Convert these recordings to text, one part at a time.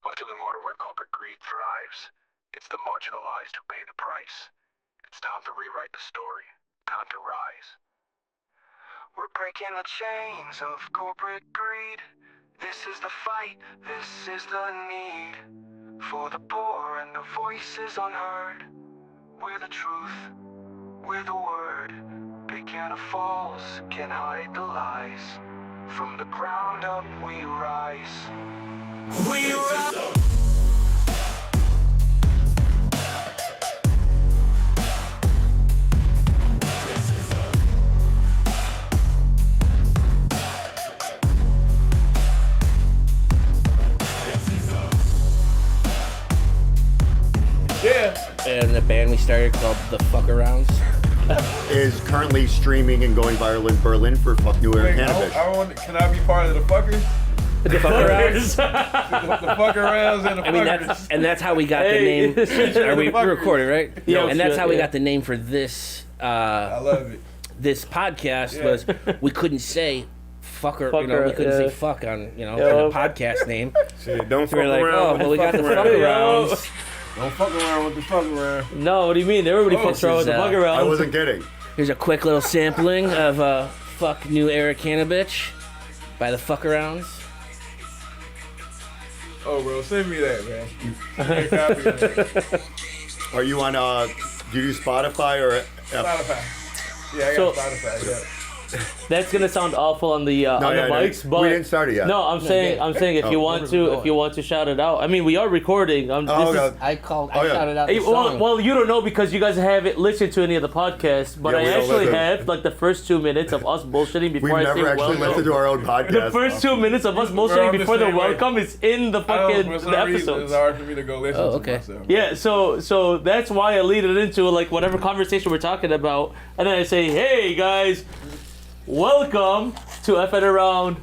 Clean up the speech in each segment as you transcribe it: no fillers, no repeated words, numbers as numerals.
But to the order where corporate greed thrives, it's the marginalized who pay the price. It's time to rewrite the story. Time to rise. We're breaking the chains of corporate greed. This is the fight, this is the need. For the poor and the voices unheard. We're the truth, we're the word. Big Canna Falls can hide the lies. From the ground up we rise. We rise. Yeah. And the band we started called The Fuck Arounds is currently streaming and going viral in Berlin for Fuck New Era Cannabis. Can I be part of the fuckers? The Fuck Arounds. The fuck arounds and the fuckers. That's how we got the name. Are we recording, right? Yeah. And that's how we got the name for this. I love it. This podcast was we couldn't say fucker, we couldn't say fuck on in the podcast name. Shit, don't fuck We were like, around. well, we got the Fuck Arounds. Don't fuck around with the fuck around. No, what do you mean? Everybody fucks around with the fuck around. I wasn't kidding. Here's a quick little sampling of Fuck New Era Cannabis by the Fuck Arounds. Oh, bro, send me that, man. Send me a copy of that. Are you on, do you do Spotify or... Spotify. Yeah, I got Spotify, yeah. That's gonna sound awful on the mics, but we didn't start it yet. no, I'm saying if you want to shout it out. I mean, we are recording. God. I shouted out the Hey, song. well, you don't know because you guys haven't listened to any of the podcasts, but Yeah, I we don't actually listen. have like the first 2 minutes of us bullshitting before We've I say never actually welcome. listened to our own podcast. The first 2 minutes of us Bro, bullshitting I'm the before the same way. welcome is in the I don't, fucking for some the reason, episodes. it's hard for me to go listen Oh, to okay. myself. Yeah, so that's why I lead it into like whatever conversation we're talking about, and then I say, "Hey guys, welcome to F and Around.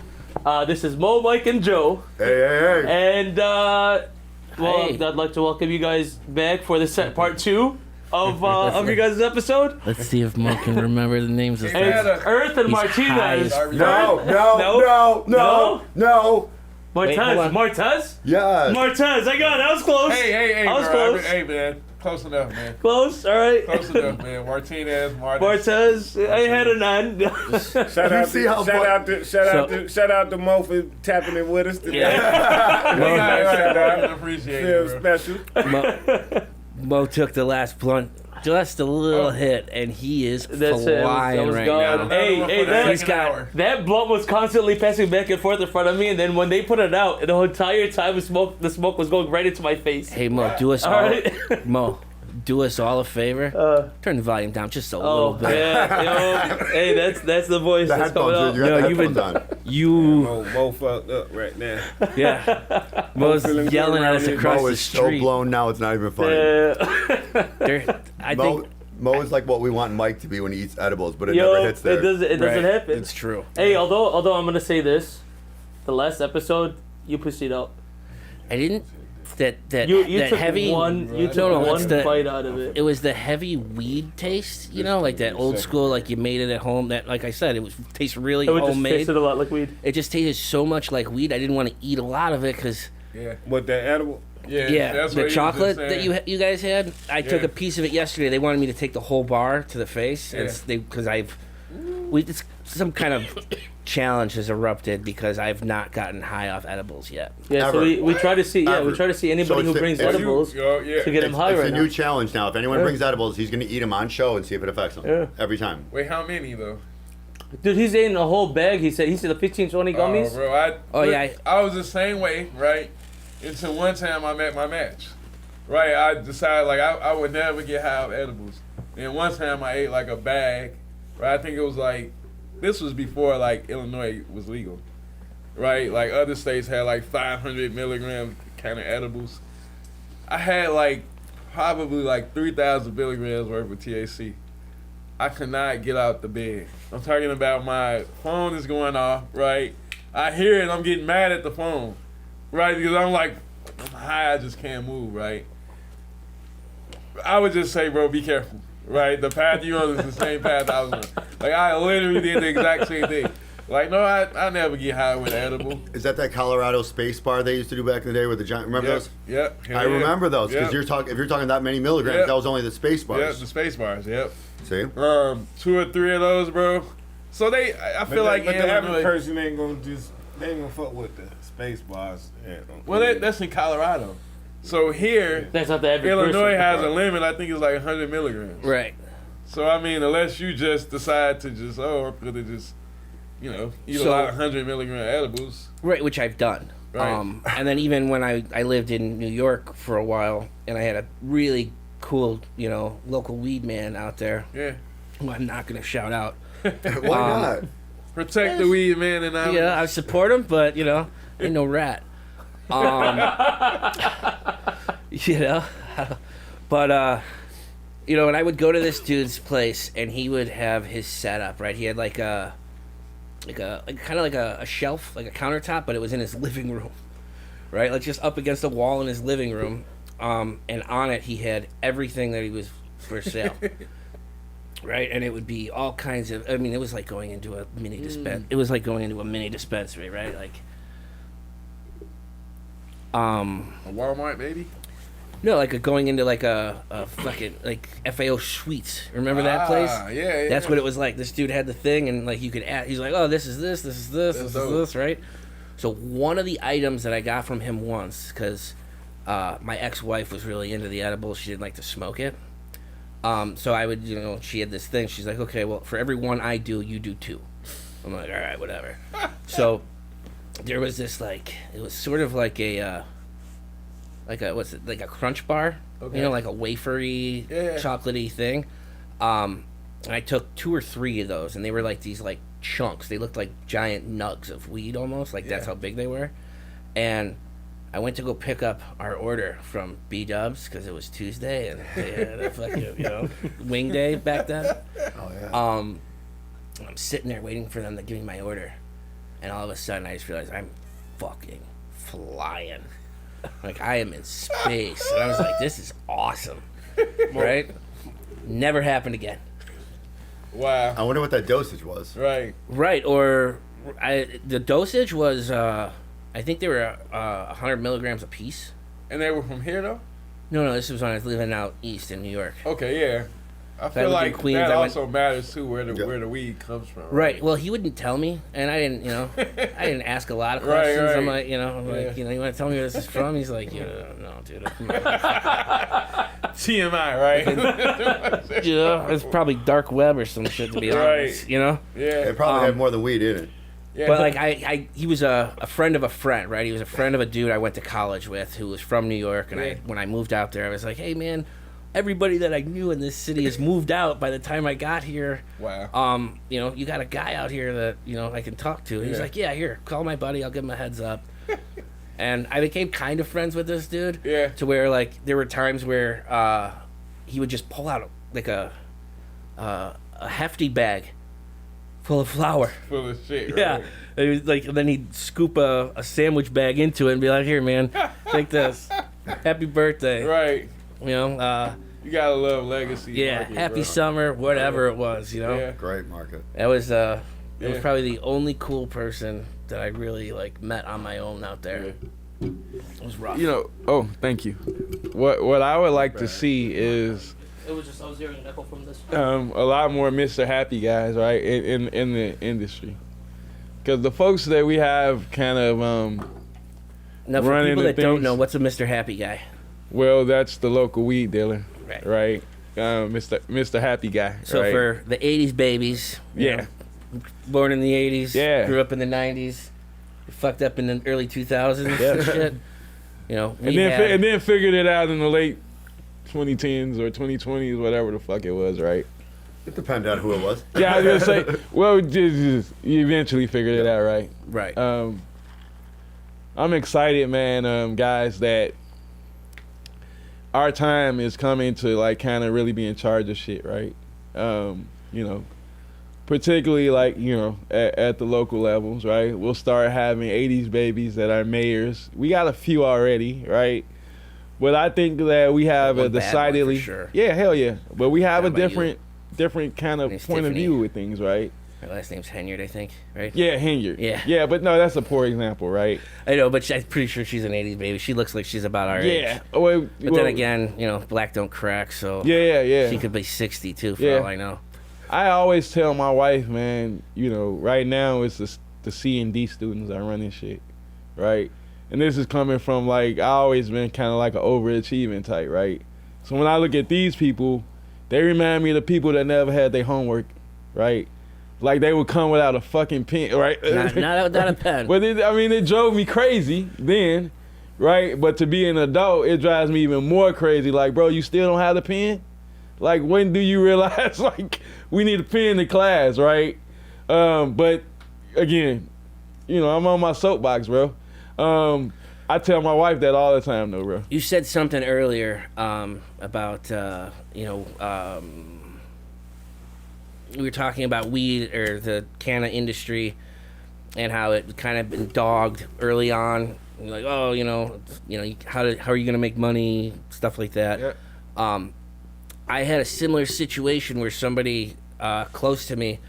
This is Mo, Mike, and Joe, Hey. and Hey. I'd like to welcome you guys back for the part 2 of your guys' episode. Let's see if Mo can remember the names of And things. it's Earth and He's Martinez. high as No. Wait, hold on. Martez. Yes. Martez. I got it. I was close. Hey, I was bro. close. Hey, man. Close enough, man. Close. All right. Close enough, man. Martinez. Martez. I had a none. Shout out, see how shout out to Mo for tapping in with us today. I appreciate Feel it, bro. special. Mo took the last blunt, just a little hit, and he is That's it. flying That was right gone. now. Hey, He's got- that blunt was constantly passing back and forth in front of me, and then when they put it out, the entire time the smoke was going right into my face. Hey Mo, do us all, right. Mo, do us all a favor. Turn the volume down just a little Oh bit. yeah, yo, hey, that's the voice The that's coming headphones, out. you got the Yo, you've been- headphones on. You, Mo fucked up right now. yeah, Mo's feeling good yelling at around us here. across Mo the is so street. blown now, it's not even funny. I think Mo is like what we want Mike to be when he eats edibles, but it never hits there. it doesn't Right, happen. It's true. Hey, although I'm gonna say this, the last episode you pussied out. I didn't. That You that took heavy. one it's one the- bite out of it. It was the heavy weed taste, like that old school, like you made it at home. That, like I said, it tastes really It would just homemade. tasted a lot like weed. It just tasted so much like weed. I didn't want to eat a lot of it because Yeah. With that edible. yeah, that's the what he was chocolate just that saying. you guys had. I took Yeah. a piece of it yesterday. They wanted me to take the whole bar to the face, Yeah. because some kind of challenge has erupted because I've not gotten high off edibles yet. Yeah, Ever. so we try to see. Yeah, Ever. we try to see So anybody it's who the- brings if you- edibles Yo, yeah. to get him It's high a right new now. challenge now. If anyone brings edibles, he's going to eat them on show and see if it affects him. Yeah. Every time. Wait, how many though? Dude, he's eating a whole bag. He said the 15, 20 gummies. Oh, bro, yeah. I was the same way, right? Until one time I met my match. Right, I decided like I would never get high off edibles. And one time I ate like a bag, right? I think it was like, this was before like Illinois was legal, right? Like other states had like 500 milligram kind of edibles. I had like probably like 3,000 milligrams worth of THC. I could not get out the bed. I'm talking about my phone is going off, right? I hear it, I'm getting mad at the phone, right? Because I'm like, I'm high, I just can't move, right? I would just say, bro, be careful, right? The path you're on is the same path I was on. Like, I literally did the exact same thing. Like, no, I never get high with edible. Is that Colorado space bar they used to do back in the day with the giant? Remember those? Yep. I remember those because if you're talking that many milligrams, Yep. that was only the space bars. Yep, the space bars. Yep. See? 2 or 3 of those, bro. So I feel like but the average Illinois- person ain't gonna fuck with the space bars. Well, that's in Colorado. So here, That's not the average Illinois person. has a limit. I think it's like 100 milligrams. Right. So I mean, unless you just decide to just I'm gonna just eat a So- lot of 100 milligram edibles. Right, which I've done. Right. And then even when I lived in New York for a while, and I had a really cool, local weed man out there, Yeah. who I'm not going to shout out. Why not? Protect the weed man and I. Yeah, I support him, but, ain't no rat. But, and I would go to this dude's place, and he would have his setup, right? He had like a shelf, like a countertop, but it was in his living room, right? Like just up against the wall in his living room. And on it, he had everything that he was for sale, right? And it would be all kinds of. I mean, it was like going into a mini It was like going into a mini dispensary, right? Like, A Walmart, maybe. no, like going into like a fucking like FAO Suites. Remember that place? Yeah. That's what it was like. This dude had the thing, and like you could add. He's like, "Oh, this is this, this is this, this is dope. this," right? So one of the items that I got from him once, because my ex-wife was really into the edibles, she didn't like to smoke it. So I would, she had this thing. She's like, "Okay, well, for every one I do, you do 2." I'm like, "All right, whatever." So there was this it was sort of like a what's it, like a crunch bar, Okay. like a wafery, Yeah. chocolatey thing. And I took 2 or 3 of those, and they were like these like chunks. They looked like giant nugs of weed almost, like that's Yeah. how big they were. And I went to go pick up our order from B-Dubs because it was Tuesday, and they had a fucking, wing day back then. Oh yeah. I'm sitting there waiting for them to give me my order, and all of a sudden I just realized I'm fucking flying. Like I am in space, and I was like, "This is awesome," right? Never happened again. Wow. I wonder what that dosage was. Right. Right, or the dosage was, I think they were 100 milligrams a piece. And they were from here though. No, this was when I was living out east in New York. Okay, yeah. I lived feel in like Queens, that I went- also matters too, where Yeah. where the weed comes from. Right. Well, he wouldn't tell me, and I didn't, I didn't ask a lot of Right, questions. I'm right. like, Yeah. you want to tell me where this is from? He's like, no, dude. TMI, right? It's probably dark web or some shit, to be Right. honest. Yeah. It probably had more than weed in it. Yeah. But like he was a friend of a friend, right? He was a friend of a dude I went to college with who was from New York, and Yeah. when I moved out there, I was like, "Hey, man, everybody that I knew in this city has moved out by the time I got here. Wow. You got a guy out here that I can talk to." And he's Yeah. like, "Yeah, here, call my buddy. I'll give him a heads up." And I became kind of friends with this dude. Yeah. To where like there were times where he would just pull out like a hefty bag full of flour. Full of shit. Yeah, Right? and, he was like, and then he'd scoop a sandwich bag into it and be like, "Here, man, take this. Happy birthday." Right. You You gotta love legacy. yeah, market, happy bro. summer, whatever it was. Yeah. Great market. That was it was Yeah. probably the only cool person that I really like met on my own out there. It was rough. Oh, thank you. What I would like to see is It was just I was hearing an echo from this. a lot more Mr. Happy guys, right, in the industry. Because the folks that we have kind of, Now, for running people the that don't things- know, what's a Mr. Happy guy? well, that's the local weed dealer, Right. right? Mr. Happy guy. So right? for the '80s babies, yeah, born in the '80s, Yeah. grew up in the '90s, fucked up in the early 2000s, Yeah. and shit. We and then figured it out in the late 2010s or 2020s, whatever the fuck it was, right? It depended on who it was. Yeah, I was gonna say, well, just you eventually figured it out, right? right. I'm excited, man, guys, that our time is coming to like kind of really be in charge of shit, right? Particularly like, at the local levels, right? We'll start having 80s babies that are mayors. We got a few already, right? But I think that we have One a bad one for decidedly, sure. yeah, hell yeah. But we have How a about you? different kind of Miss point of Tiffany? view with things, right? Her last name's Henyard, I think, right? Yeah, Henyard. Yeah. Yeah, but no, that's a poor example, right? I know, but I'm pretty sure she's an 80s baby. She looks like she's about our age. Yeah. Well, But then again, black don't crack, so Yeah. she could be 60 too, for all I know. I always tell my wife, man, right now it's the C and D students that are running shit, right? And this is coming from, like, I always been kind of like an overachieving type, right? So when I look at these people, they remind me of the people that never had their homework, right? Like, they would come without a fucking pen, right? Not without a pen. But it drove me crazy then, right? But to be an adult, it drives me even more crazy. Like, bro, you still don't have the pen? Like, when do you realize, like, we need a pen in class, right? But again, I'm on my soapbox, bro. I tell my wife that all the time, though, bro. You said something earlier about, we were talking about weed or the canna industry and how it kind of been dogged early on. Like, oh, how are you gonna make money? Stuff like that. Yeah. I had a similar situation where somebody close to me,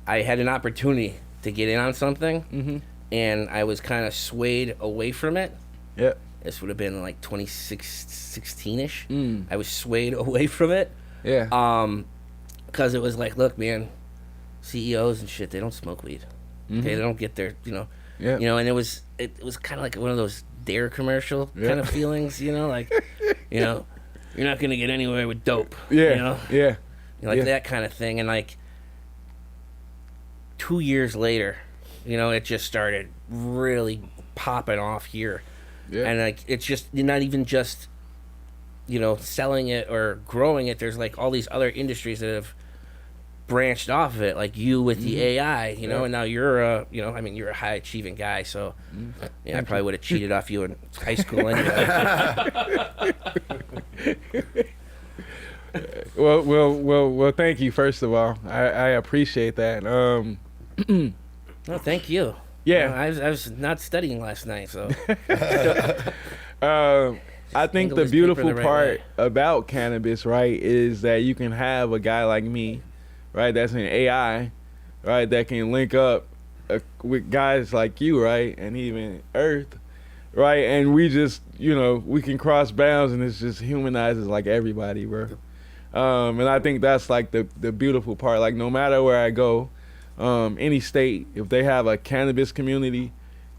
I had an opportunity to get in on something, and I was kind of swayed away from it. Yeah. This would have been like 2016-ish. I was swayed away from it. Yeah. Because it was like, look, man, CEOs and shit, they don't smoke weed. Okay, they don't get their, Yeah. And it was kind of like one of those Dare commercial kind of feelings, like, you're not gonna get anywhere with dope. Yeah. Yeah. Like that kind of thing. And like 2 years later, it just started really popping off here. Yeah. And like it's just not even just selling it or growing it. There's like all these other industries that have branched off of it, like you with the AI, and now you're you're a high achieving guy, so I probably would have cheated off you in high school anyway. Well, thank you, first of all. I appreciate that. No, thank you. Yeah. I was not studying last night, so I think the beautiful part about cannabis, right, is that you can have a guy like me, right, that's an AI, right, that can link up with guys like you, right, and even Earth, right, and we just, we can cross bounds, and it just humanizes like everybody, bro. And I think that's like the beautiful part. Like, no matter where I go, any state, if they have a cannabis community,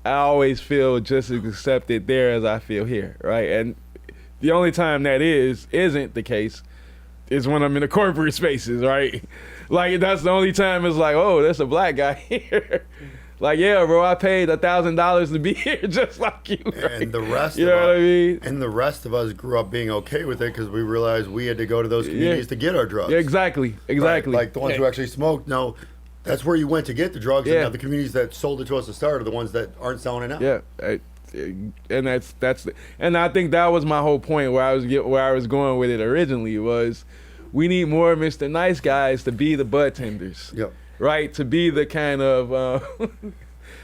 I always feel just as accepted there as I feel here, right? And the only time that isn't the case is when I'm in the corporate spaces, right? Like, that's the only time it's like, oh, there's a black guy here. Like, yeah, bro, I paid $1,000 to be here just like you. Right? And the rest you know what I mean? And the rest of us grew up being okay with it because we realized we had to go to those communities to get our drugs. Yeah, exactly. Right? Like the ones who actually smoked. No, that's where you went to get the drugs. Yeah. And now the communities that sold it to us to start are the ones that aren't selling it now. Yeah, and and I think that was my whole point where I was going with it originally was, we need more Mr. Nice Guys to be the bud tenders. Yep. Right, to be the kind of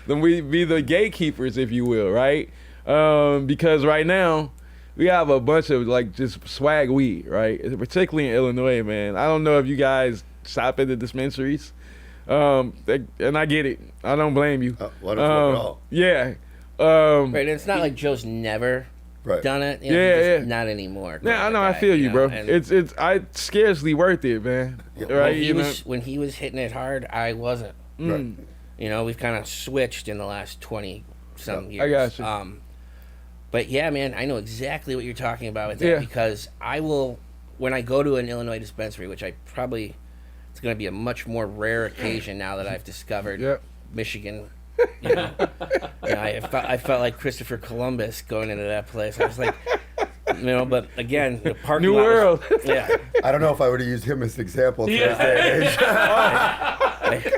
then we be the gatekeepers, if you will, right? Because right now we have a bunch of like just swag weed, right? Particularly in Illinois, man. I don't know if you guys shop at the dispensaries, and I get it. I don't blame you. Well, I don't smoke at all. Yeah. right, and it's not like Joe's never done it. Not anymore. Yeah, I know. I feel you, bro. It's scarcely worth it, man. Yep. Right? When he was hitting it hard, I wasn't. Right. We've kind of switched in the last 20-some years. I got you. But yeah, man, I know exactly what you're talking about with that because I will, when I go to an Illinois dispensary, which it's going to be a much more rare occasion now that I've discovered Michigan. I felt like Christopher Columbus going into that place. I was like, but again, the parking New lot world. I don't know if I would have used him as an example. Yeah. For his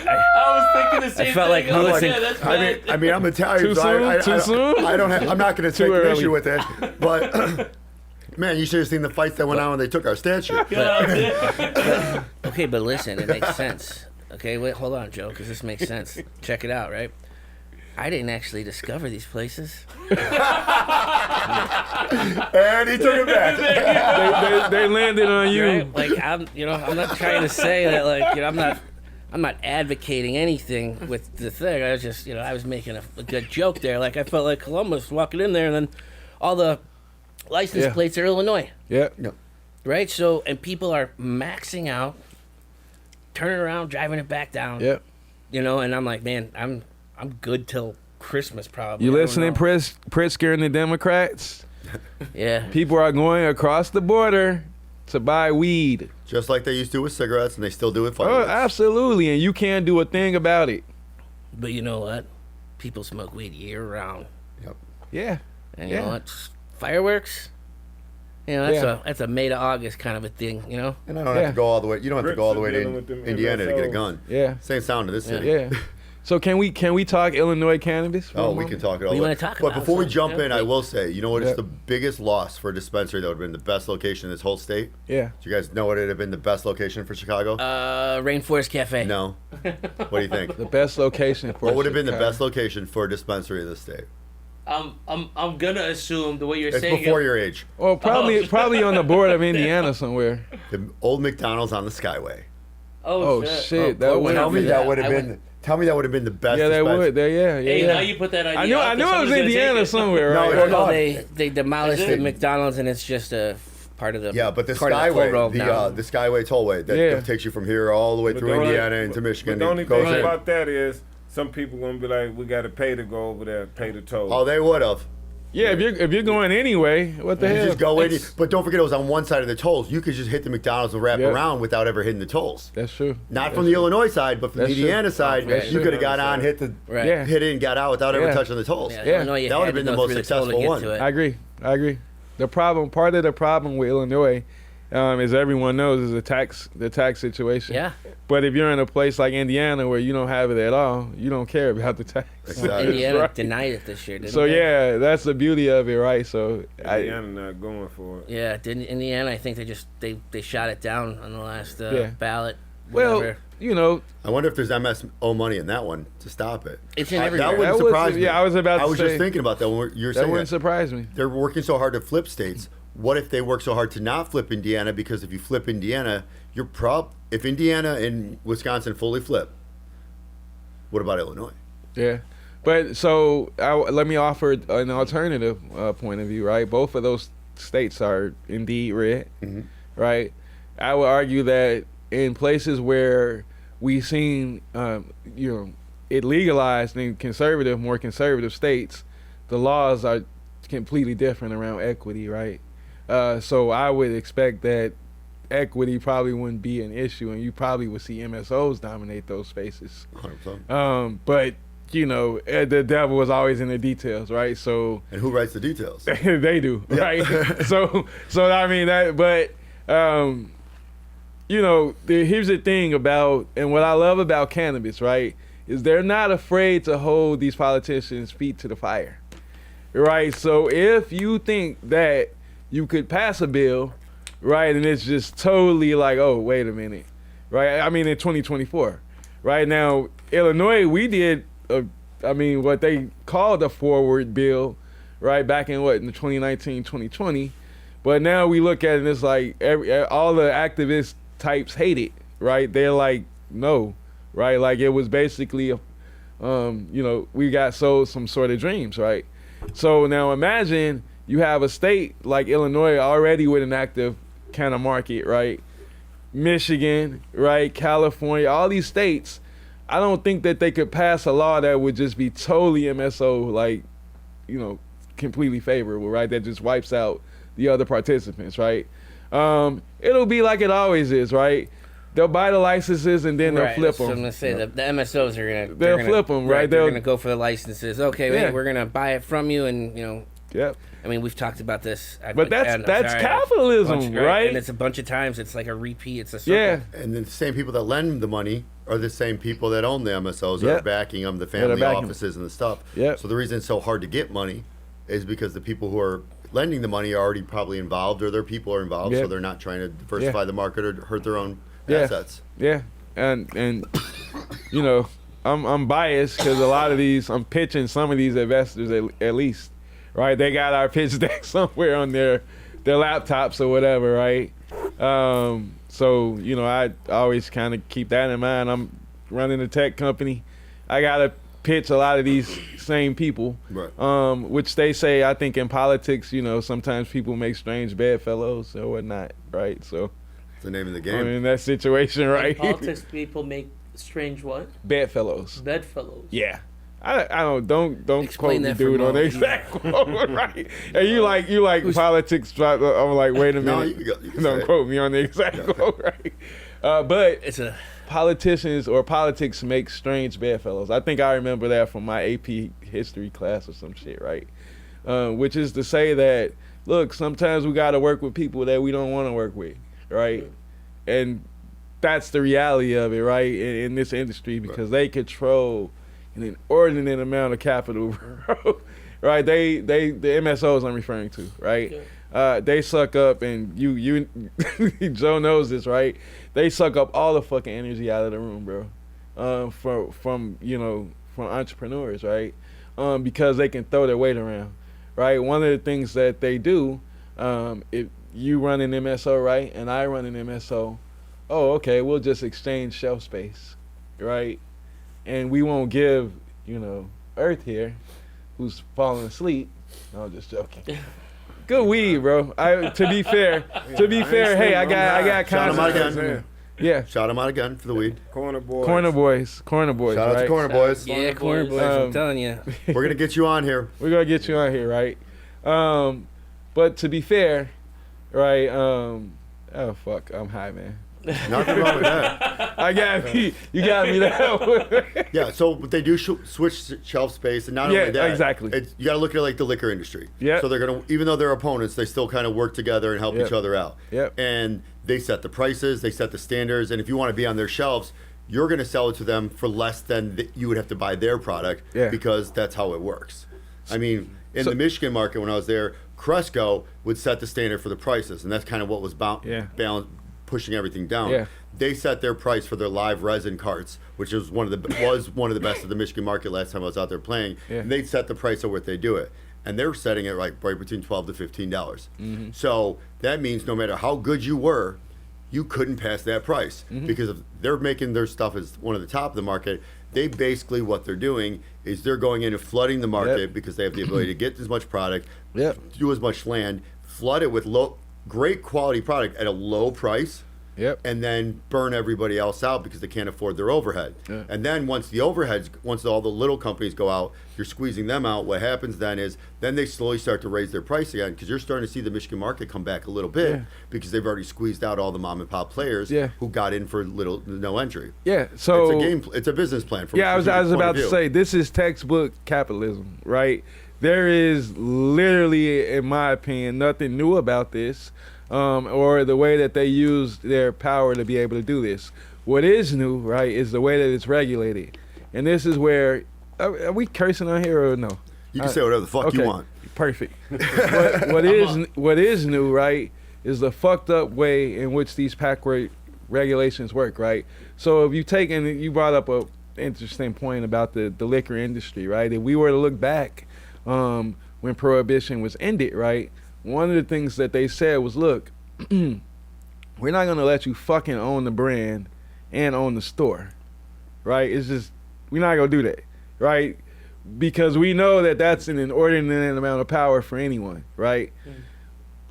day I was thinking the same I felt thing. like I was listen- yeah, that's I mean, I'm Italian. Too so soon? Too soon? I'm not going to take an early. issue with it. But man, you should have seen the fights that went on when they took our statue. Okay, but listen, it makes sense. Okay, wait, hold on, Joe, because this makes sense. Check it out, right? I didn't actually discover these places. And he took it they back. landed on you. Right? Like I'm not trying to say that. Like I'm I'm not advocating anything with the thing. I was just, I was making a good joke there. Like, I felt like Columbus walking in there, and then all the license plates are Illinois. Yeah. Right? So, and people are maxing out, turning around, driving it back down. Yep. And I'm like, man, I'm good till Christmas probably. You I don't listening, know. Pritzker and the Democrats? Yeah. People are going across the border to buy weed. Just like they used to with cigarettes, and they still do with Oh, fireworks. absolutely, and you can't do a thing about it. But you know what? People smoke weed year round. Yep. Yeah. And you know what? Fireworks? That's a May to August kind of a thing, And I don't have to go all the way. You don't have to go all the way Brits are dealing to with them Indiana to get a MSOs. gun. Yeah. Same sound to this city. Yeah. So can we talk Illinois cannabis? for a Oh, we moment? can talk it all. We the way. wanna talk But about before we something, jump yeah. in, I will say, you know what? Yeah. It's the biggest loss for a dispensary that would have been the best location in this whole state. Yeah. Do you guys know what would have been the best location for Chicago? Rainforest Cafe. No. What do you think? The best location for What would have been the Chicago. best location for a dispensary in the state? I'm gonna assume the way you're It's saying before it. your age. Well, probably on the border of Indiana somewhere. The old McDonald's on the Skyway. Oh shit, that Portland. would Tell me for that that. would have I been. Tell me that would have been the best. Yeah, they dispensary. would. Yeah. Hey, now you put that idea. I knew it was Indiana somewhere, No, right? no, Well, no. they demolished Is the it? McDonald's, and it's just a part of the Yeah, but the part of the toll Skyway, road now. the Skyway tollway that Yeah. takes you from here all the way But through the only- Indiana into Michigan. But the only It goes thing in. about that is some people gonna be like, we gotta pay to go over there, pay the toll. Oh, they would have. Yeah, if you're going anyway, what the You hell? just go in, but don't forget it was on one side of the tolls. You could just hit the McDonald's and wrap Yep. around without ever hitting the tolls. That's true. Not That's from the true. Illinois side, but from the That's Indiana true. side, That's you true. could have got on, hit Right. Yeah. it and got out without ever Yeah. touching the tolls. Yeah, Yeah. Illinois, you That would had have been to the go most through the toll to successful get one. to it. I agree. The part of the problem with Illinois, as everyone knows, is the tax situation. Yeah. But if you're in a place like Indiana where you don't have it at all, you don't care about the tax. Exactly. Indiana Right. denied it this year, didn't So they? yeah, that's the beauty of it, right? So Indiana not going for it. Yeah, didn't Indiana? I think they shot it down on the last Yeah. ballot. well, whatever. I wonder if there's MSO money in that one to stop it. It's in That everywhere. wouldn't That was- surprise me. yeah, I was about to I was say- just thinking about that when you were that saying wouldn't that. surprise me. They're working so hard to flip states. What if they work so hard to not flip Indiana? Because if you flip Indiana, if Indiana and Wisconsin fully flip, what about Illinois? Yeah, but so let me offer an alternative point of view, right? Both of those states are indeed red, right? I would argue that in places where we've seen, it legalized in more conservative states, the laws are completely different around equity, right? So I would expect that equity probably wouldn't be an issue, and you probably would see MSOs dominate those spaces. 100%. But the devil is always in the details, right? So And who writes the details? they do, right? so I mean that, but here's the thing about, and what I love about cannabis, right, is they're not afraid to hold these politicians' feet to the fire, right? So if you think that you could pass a bill, right, and it's just totally like, oh, wait a minute, right? I mean, in 2024, right now, Illinois, we did, what they called a forward bill, right, back in the 2019, 2020, but now we look at it and it's like all the activist types hate it, right? They're like, no, right? Like it was basically, we got sold some sort of dreams, right? So now imagine you have a state like Illinois already with an active kind of market, right? Michigan, right? California, all these states, I don't think that they could pass a law that would just be totally MSO, like, completely favorable, right? That just wipes out the other participants, right? It'll be like it always is, right? They'll buy the licenses and then they'll Right, flip so I'm them. gonna say the MSOs are gonna They'll flip 'em, right? They're They'll- gonna go for the licenses. Okay, Yeah. wait, we're gonna buy it from you, and Yep. I mean, we've talked about this. But that's capitalism, right? And it's a bunch of times. It's like a repeat. It's a circle. Yeah. And then the same people that lend the money are the same people that own the MSOs that Yeah. are backing them, the they're family backing 'em. offices and the stuff. Yeah. So the reason it's so hard to get money is because the people who are lending the money are already probably involved, or their people are involved, Yeah. so they're not trying to diversify the market or hurt their own Yeah. assets. Yeah, and I'm biased because a lot of these, I'm pitching some of these investors at least, right? They got our pitch deck somewhere on their laptops or whatever, right? So I always kind of keep that in mind. running a tech company, I gotta pitch a lot of these same people, Right. which they say, I think in politics, sometimes people make strange bedfellows or whatnot, right? So, It's the name of the I'm game. in that situation, In right? politics, people make strange what? Bedfellows. Bedfellows. Yeah. I don't Explain quote me, that for dude, on the Mo. exact quote, right? And you like politics? I'm like, wait a minute. No, you can say Don't it. quote me on the exact quote, right? But It's a politicians or politics make strange bedfellows. I think I remember that from my AP history class or some shit, right? Which is to say that, look, sometimes we got to work with people that we don't want to work with, right? And that's the reality of it, right? In this industry, because they control an inordinate amount of capital, bro. Right? The MSOs I'm referring to, right? They suck up, and you Joe knows this, right? They suck up all the fucking energy out of the room, bro. From entrepreneurs, right? Because they can throw their weight around, right? One of the things that they do, if you run an MSO, right, and I run an MSO, oh, okay, we'll just exchange shelf space, right? And we won't give, Earth here, who's falling asleep. No, I'm just joking. Good weed, bro. To be fair, hey, I got Shout 'em out concepts, again. man. Yeah, Shout them out again for the weed. Corner boys. corner boys, Shout out right? to Corner Boys. yeah, corner boys. I'm telling you. We're gonna get you on here. We're gonna get you on here, right? But to be fair, right? Oh fuck, I'm high, man. Nothing wrong with that. I got me. You got me that. Yeah, so they do switch shelf space, and not Yeah, only that, exactly. You got to look at it like the liquor industry. Yeah. So they're gonna, even though they're opponents, they still kind of work together and help Yep. each other out. Yep. And they set the prices, they set the standards, and if you want to be on their shelves, you're gonna sell it to them for less than you would have to buy their product. Yeah. Because that's how it works. I mean, in So- the Michigan market when I was there, Cresco would set the standard for the prices, and that's kind of what was Yeah. pushing everything down. Yeah. They set their price for their live resin carts, which was one of the best of the Michigan market last time I was out there playing. Yeah. And they'd set the price of what they do it, and they're setting it right between $12 to $15. Mm-hmm. So that means no matter how good you were, you couldn't pass that price Mm-hmm. because if they're making their stuff as one of the top of the market. They basically what they're doing is they're going in and flooding the market Yep. because they have the ability to get as much product, Yep. do as much land, flood it with great quality product at a low price. Yep. And then burn everybody else out because they can't afford their overhead. Yeah. And then once all the little companies go out, you're squeezing them out. What happens then is they slowly start to raise their price again because you're starting to see the Michigan market come back a little bit Yeah. because they've already squeezed out all the mom and pop players Yeah. who got in for no entry. Yeah. So It's a business plan. From yeah, I was strategic point about of to view. say this is textbook capitalism, right? There is literally, in my opinion, nothing new about this, or the way that they use their power to be able to do this. What is new, right, is the way that it's regulated, and this is where are we cursing on here or no? You can say whatever the fuck you Okay, want. Perfect. what is new, right, is the fucked up way in which these pack rate regulations work, right? So if you take, and you brought up a interesting point about the liquor industry, right? If we were to look back when prohibition was ended, right, one of the things that they said was, look, we're not gonna let you fucking own the brand and own the store, right? It's just, we're not gonna do that, right? Because we know that that's an inordinate amount of power for anyone, right?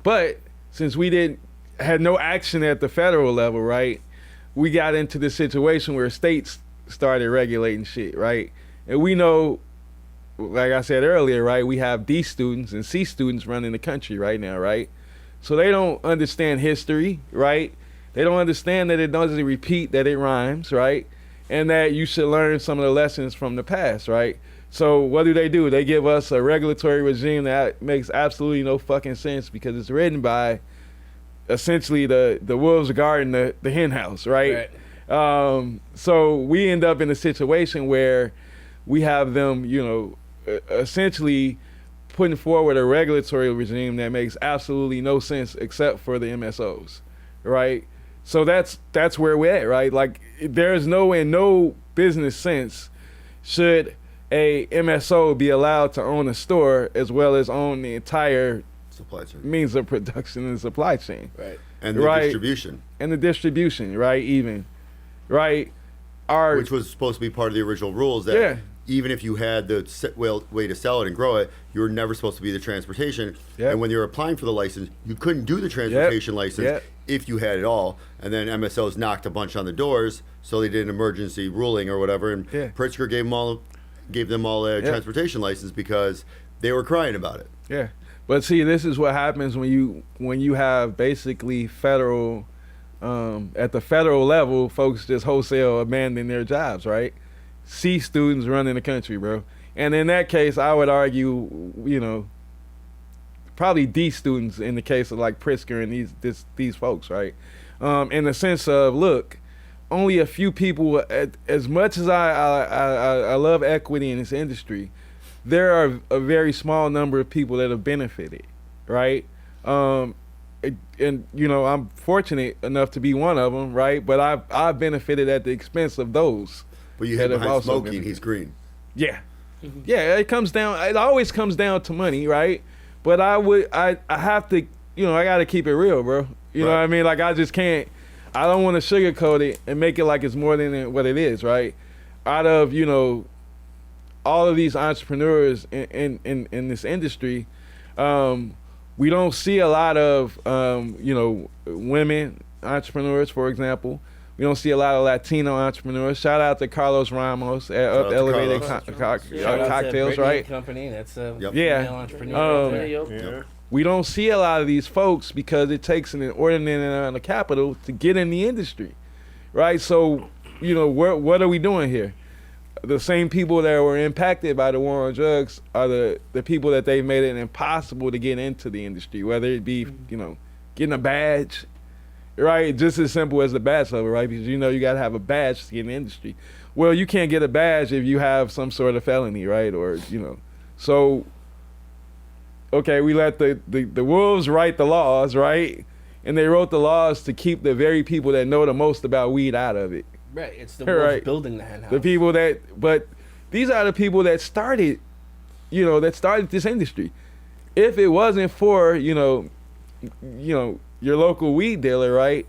But since we had no action at the federal level, right, we got into this situation where states started regulating shit, right? And we know, like I said earlier, right, we have D students and C students running the country right now, right? So they don't understand history, right? They don't understand that it doesn't repeat, that it rhymes, right? And that you should learn some of the lessons from the past, right? So what do? They give us a regulatory regime that makes absolutely no fucking sense because it's written by essentially the wolves guarding the hen house, right? So we end up in a situation where we have them, essentially putting forward a regulatory regime that makes absolutely no sense except for the MSOs, right? So that's where we're at, right? Like there's no business sense should a MSO be allowed to own a store as well as own the entire Supply chain. means of production and supply chain. Right. And the Right. distribution. And the distribution, right? Even, right? are which was supposed to be part of the original rules that Yeah. even if you had the way to sell it and grow it, you were never supposed to be the transportation. Yep. And when you were applying for the license, you couldn't do the transportation license Yep. if you had it all. And then MSOs knocked a bunch on the doors, so they did an emergency ruling or whatever. And Yeah. Pritzker gave them all a transportation license because they were crying about it. Yeah, but see, this is what happens when you have basically federal, at the federal level, folks just wholesale abandon their jobs, right? C students running the country, bro. And in that case, I would argue, probably D students in the case of like Pritzker and these folks, right? In the sense of, look, only a few people. As much as I love equity in this industry, there are a very small number of people that have benefited, right? And I'm fortunate enough to be one of them, right? But I've benefited at the expense of those. But you that hid have behind also smoking, benefited. he's green. Yeah, yeah. It always comes down to money, right? But I have to, I got to keep it real, bro. You know what I mean? Like, I just can't. I don't want to sugarcoat it and make it like it's more than what it is, right? Out of all of these entrepreneurs in this industry, we don't see a lot of women entrepreneurs, for example. We don't see a lot of Latino entrepreneurs. Shout out to Carlos Ramos at Shout out to Elevated Carlos. Shout out to Cocktails, Brittany right? Company. That's a Yep. Yeah. female entrepreneur. right there. Yeah. We don't see a lot of these folks because it takes an inordinate amount of capital to get in the industry, right? So, what are we doing here? The same people that were impacted by the war on drugs are the people that they've made it impossible to get into the industry, whether it be, getting a badge, right? Just as simple as the badge level, right? Because you got to have a badge to get in the industry. Well, you can't get a badge if you have some sort of felony, right? Or, so, okay, we let the wolves write the laws, right? And they wrote the laws to keep the very people that know the most about weed out of it. Right, it's the Right. wolf building the hen house. The people but these are the people that started, this industry. If it wasn't for, your local weed dealer, right,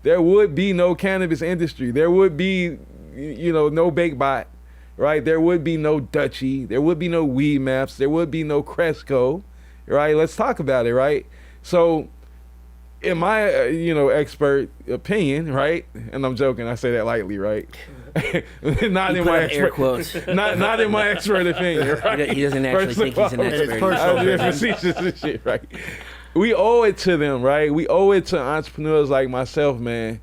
there would be no cannabis industry. There would be, no BakedBot, right? There would be no Dutchie. There would be no Weed Maps. There would be no Cresco, right? Let's talk about it, right? So, in my, expert opinion, right? And I'm joking, I say that lightly, right? Not He in put my up air expert, quotes. not in my expert opinion, right? He doesn't actually First think of he's an all, expert. it's personal. I'm being facetious and shit, right? We owe it to them, right? We owe it to entrepreneurs like myself, man,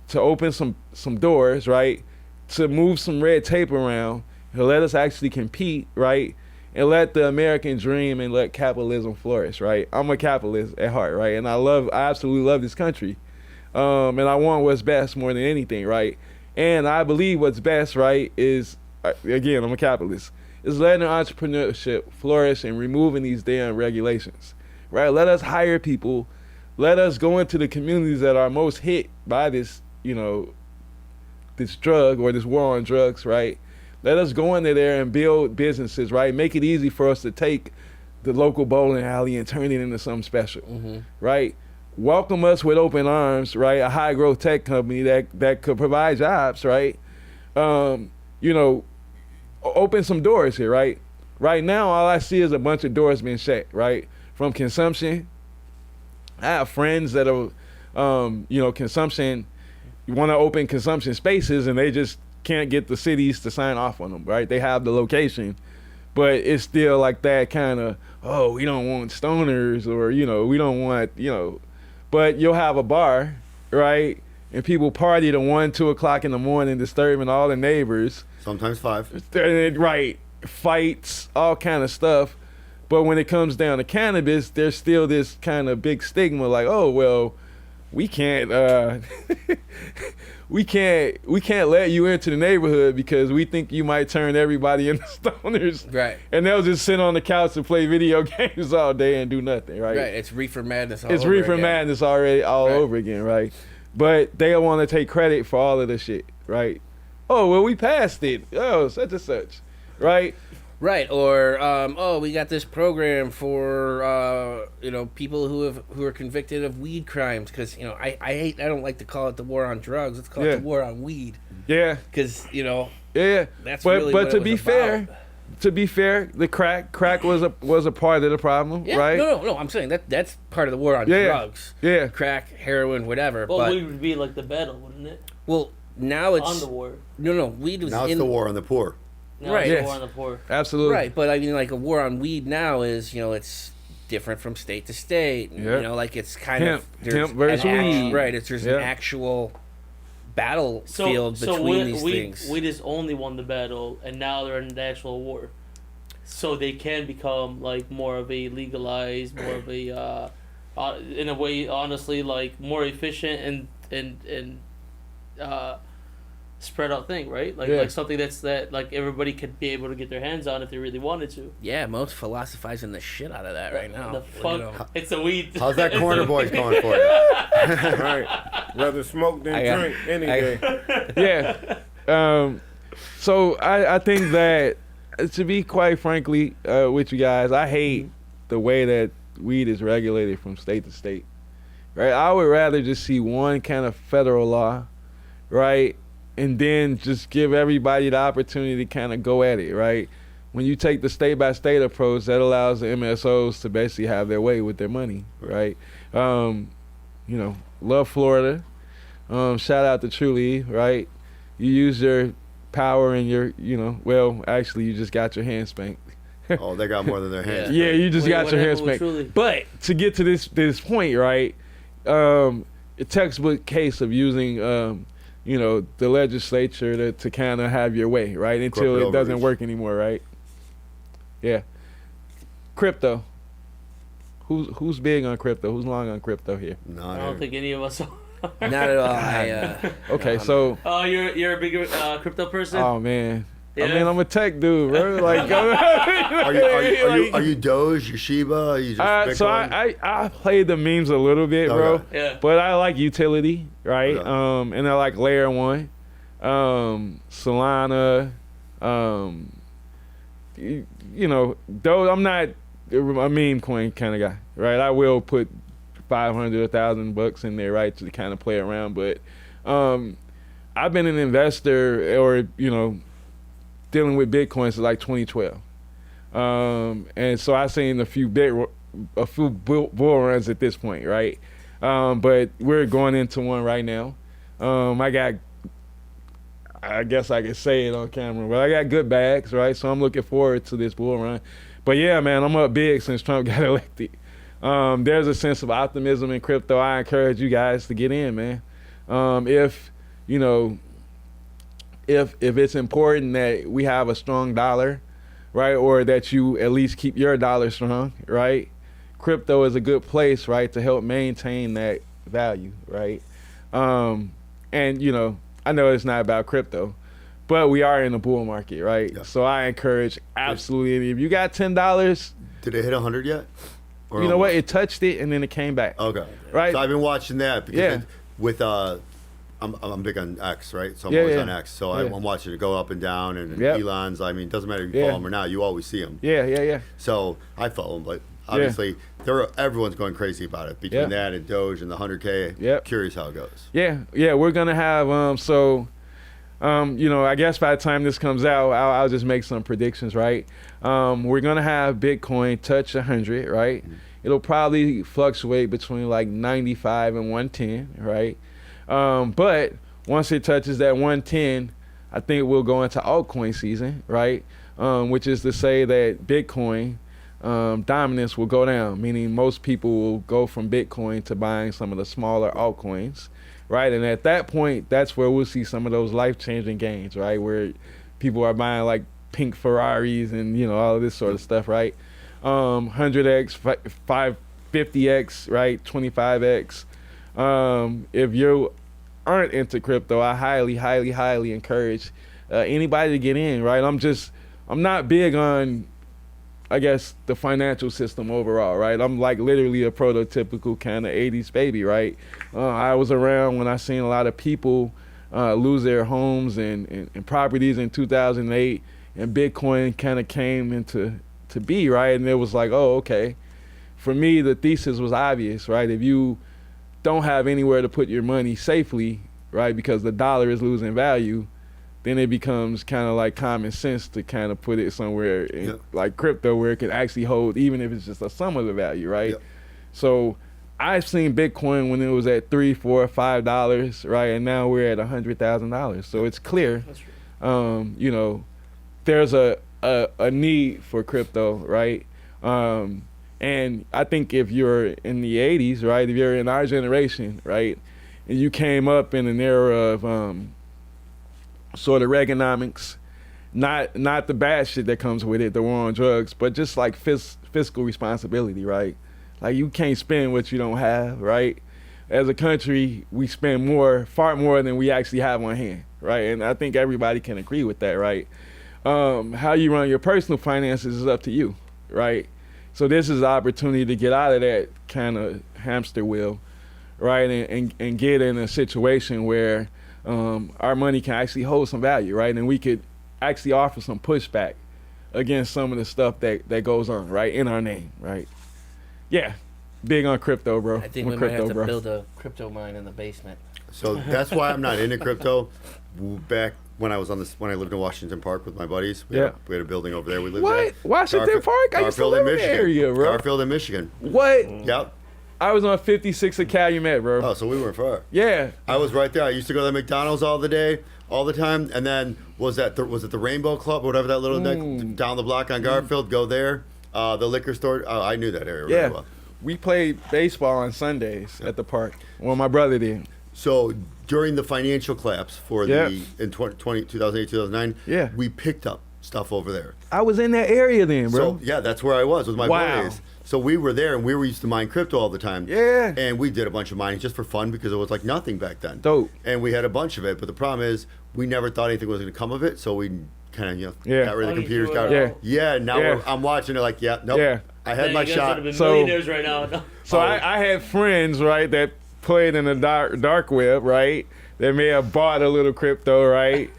to open some doors, right? To move some red tape around, to let us actually compete, right? And let the American dream and let capitalism flourish, right? I'm a capitalist at heart, right? And I absolutely love this country. And I want what's best more than anything, right? And I believe what's best, right, is, again, I'm a capitalist, is letting entrepreneurship flourish and removing these damn regulations, right? Let us hire people. Let us go into the communities that are most hit by this, this drug or this war on drugs, right? Let us go into there and build businesses, right? Make it easy for us to take the local bowling alley and turn it into something special, right? Welcome us with open arms, right? A high growth tech company that could provide jobs, right? Open some doors here, right? Right now, all I see is a bunch of doors being shut, right? From consumption. I have friends that are, consumption, you want to open consumption spaces and they just can't get the cities to sign off on them, right? They have the location, but it's still like that kind of, we don't want stoners or, we don't want, but you'll have a bar, right? And people party to 1, 2 o'clock in the morning, disturbing all the neighbors. Sometimes 5. Right. Fights, all kind of stuff. But when it comes down to cannabis, there's still this kind of big stigma like, we can't we can't let you into the neighborhood because we think you might turn everybody into stoners. Right. And they'll just sit on the couch and play video games all day and do nothing, right? Right, it's reefer madness all It's over reefer again. madness already all Right. over again, right? But they want to take credit for all of the shit, right? Oh, well, we passed it. Oh, such and such, right? Right, or we got this program for people who are convicted of weed crimes because I don't like to call it the war on drugs. Let's call it Yeah. the war on weed Yeah, because yeah. that's but really but what to it be was fair, about. the crack was a part of the problem, Yeah, right? no. I'm saying that's part of the war on Yeah, drugs. yeah. Crack, heroin, whatever. Well, but weed would be like the battle, wouldn't it? well, now it's On the war. no. Weed was Now it's in the war on the poor. Now Right. it's the Yes. war on the poor. Absolutely. right, but I mean, like a war on weed now is it's different from state to state. Yep. Like it's kind Hemp. of there's Hemp versus an weed. right. There's Yep. an actual battlefield So between weed, these things. weed has only won the battle, and now they're in the actual war. So they can become like more of a legalized, more of a, in a way, honestly, like more efficient and spread out thing, right? Like Yeah. like something that like everybody could be able to get their hands on if they really wanted to. Yeah, most philosophizing the shit out of that right now. The fuck, it's a weed. How's that corner boys going for you? Right. Rather smoke than I got- drink any I- day. Yeah. So I think that to be quite frankly with you guys, I hate the way that weed is regulated from state to state. Right. I would rather just see one kind of federal law, right, and then just give everybody the opportunity to kind of go at it. Right. When you take the state by state approach, that allows the MSOs to basically have their way with their money. Right. Love Florida. Shout out to Truly. Right. You use your power and your, actually you just got your hand spanked. Oh, they got more than their hands. Yeah, you just Wait, got what your hand happened with spanked. Truly? But to get to this point, right? A textbook case of using, the legislature to kind of have your way, right? Until Corporate it doesn't overreach. work anymore, right? Yeah. Crypto. Who's big on crypto? Who's long on crypto here? I don't think any of us are. Not at all. Okay, so. Oh, you're a big crypto person. Oh man. Yeah. I mean, I'm a tech dude, bro. Like, Are you Doge? You Shiba? Are you just Bitcoin? so I play the memes a little bit, bro. Okay. Yeah. But I like utility, right? Okay. And I like layer one, Solana. Though I'm not a meme coin kind of guy, right? I will put $500, $1,000 in there, right, to kind of play around. But I've been an investor, or dealing with Bitcoin since like 2012, and so I've seen a few bull runs at this point, right? But we're going into one right now. I guess I could say it on camera, but I got good bags, right? So I'm looking forward to this bull run. But yeah, man, I'm up big since Trump got elected. There's a sense of optimism in crypto. I encourage you guys to get in, man. If it's important that we have a strong dollar, right, or that you at least keep your dollar strong, right, crypto is a good place, right, to help maintain that value, right? And I know it's not about crypto, but we are in a bull market, right? Yeah. So I encourage absolutely, if you got $10, Did it hit 100 yet? Or you know what? almost? It touched it and then it came back. Okay. Right. So I've been watching that because Yeah. with I'm big on X, right? So I'm Yeah, always yeah. on X. So Yeah. I'm watching it go up and down, and Yep. Elon's. I mean, it doesn't matter if you Yeah. follow him or not. You always see him. Yeah. So I follow him, but obviously everyone's going crazy about it between Yeah. that and Doge and the 100K. Yep. Curious how it goes. Yeah, we're gonna have I guess by the time this comes out, I'll just make some predictions, right? We're gonna have Bitcoin touch 100, right? It'll probably fluctuate between like 95 and 110, right? But once it touches that 110, I think we'll go into altcoin season, right? Which is to say that Bitcoin dominance will go down, meaning most people will go from Bitcoin to buying some of the smaller altcoins, right? And at that point, that's where we'll see some of those life-changing gains, right? Where people are buying like pink Ferraris and all of this sort of stuff, right? 100x, 50x, right? 25x. If you aren't into crypto, I highly encourage anybody to get in, right? I'm not big on, I guess, the financial system overall, right? I'm like literally a prototypical kind of 80s baby, right? I was around when I seen a lot of people lose their homes and properties in 2008, and Bitcoin kind of came into to be, right? And it was like, oh, okay. For me, the thesis was obvious, right? If you don't have anywhere to put your money safely, right, because the dollar is losing value, then it becomes kind of like common sense to kind of put it somewhere in, like crypto, where it can actually hold, even if it's just a sum of the value, right? Yep. So I've seen Bitcoin when it was at $3, $4, $5, right, and now we're at $100,000. So it's clear, you know, there's a need for crypto, right? And I think if you're in the 80s, right, if you're in our generation, right, and you came up in an era of sort of Reaganomics, not the bad shit that comes with it, the war on drugs, but just like fiscal responsibility, right? Like you can't spend what you don't have, right? As a country, we spend far more than we actually have on hand, right? And I think everybody can agree with that, right? How you run your personal finances is up to you, right? So this is the opportunity to get out of that kind of hamster wheel, right? And get in a situation where our money can actually hold some value, right? And we could actually offer some pushback against some of the stuff that goes on, right, in our name, right? Yeah, big on crypto, bro. I think I'm we a might have crypto, to bro. build a crypto mine in the basement. So that's why I'm not into crypto. Back when I lived in Washington Park with my buddies, we had a building over there. We lived What? at Washington Park? I used to Garfield live in in the Michigan. area, bro. Garfield in Michigan. What? Yep. I was on 56 at Calumet, bro. Oh, so we weren't far. Yeah. I was right there. I used to go to the McDonald's all the time. And then was it the Rainbow Club or whatever that little down the block on Garfield? Go there. The liquor store. Oh, I knew that area Yeah. really well. We played baseball on Sundays at the park. Well, my brother did. So during the financial collapse for in 2008, 2009, we picked up stuff over there. I was in that area then, bro. So yeah, that's where I was with my buddies. So we were there and we were used to mine crypto all the time. Yeah. And we did a bunch of mining just for fun because it was like nothing back then. Dope. And we had a bunch of it, but the problem is we never thought anything was going to come of it. So we kind of got rid of the computers. Now I'm watching it like nope. I had my shot. Would have been millionaires right now. So I had friends, right, that played in the dark web, right, that may have bought a little crypto, right,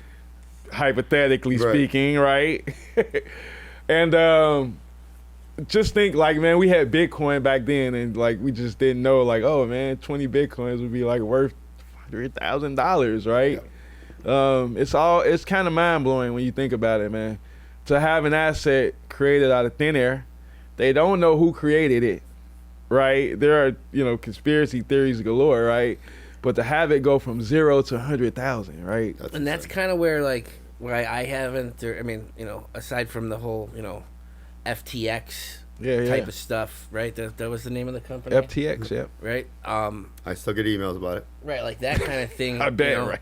hypothetically speaking, right? And just think, like, man, we had Bitcoin back then, and like we just didn't know, like, oh man, 20 Bitcoins would be like worth $100,000, right? It's kind of mind blowing when you think about it, man. To have an asset created out of thin air, they don't know who created it, right? There are conspiracy theories galore, right? But to have it go from 0 to 100,000, right? That's kind of where I haven't. I mean, aside from the whole FTX type of stuff, right? That was the name of the company. FTX, yeah. Right. I still get emails about it. Right, like that kind of thing. I bet, right?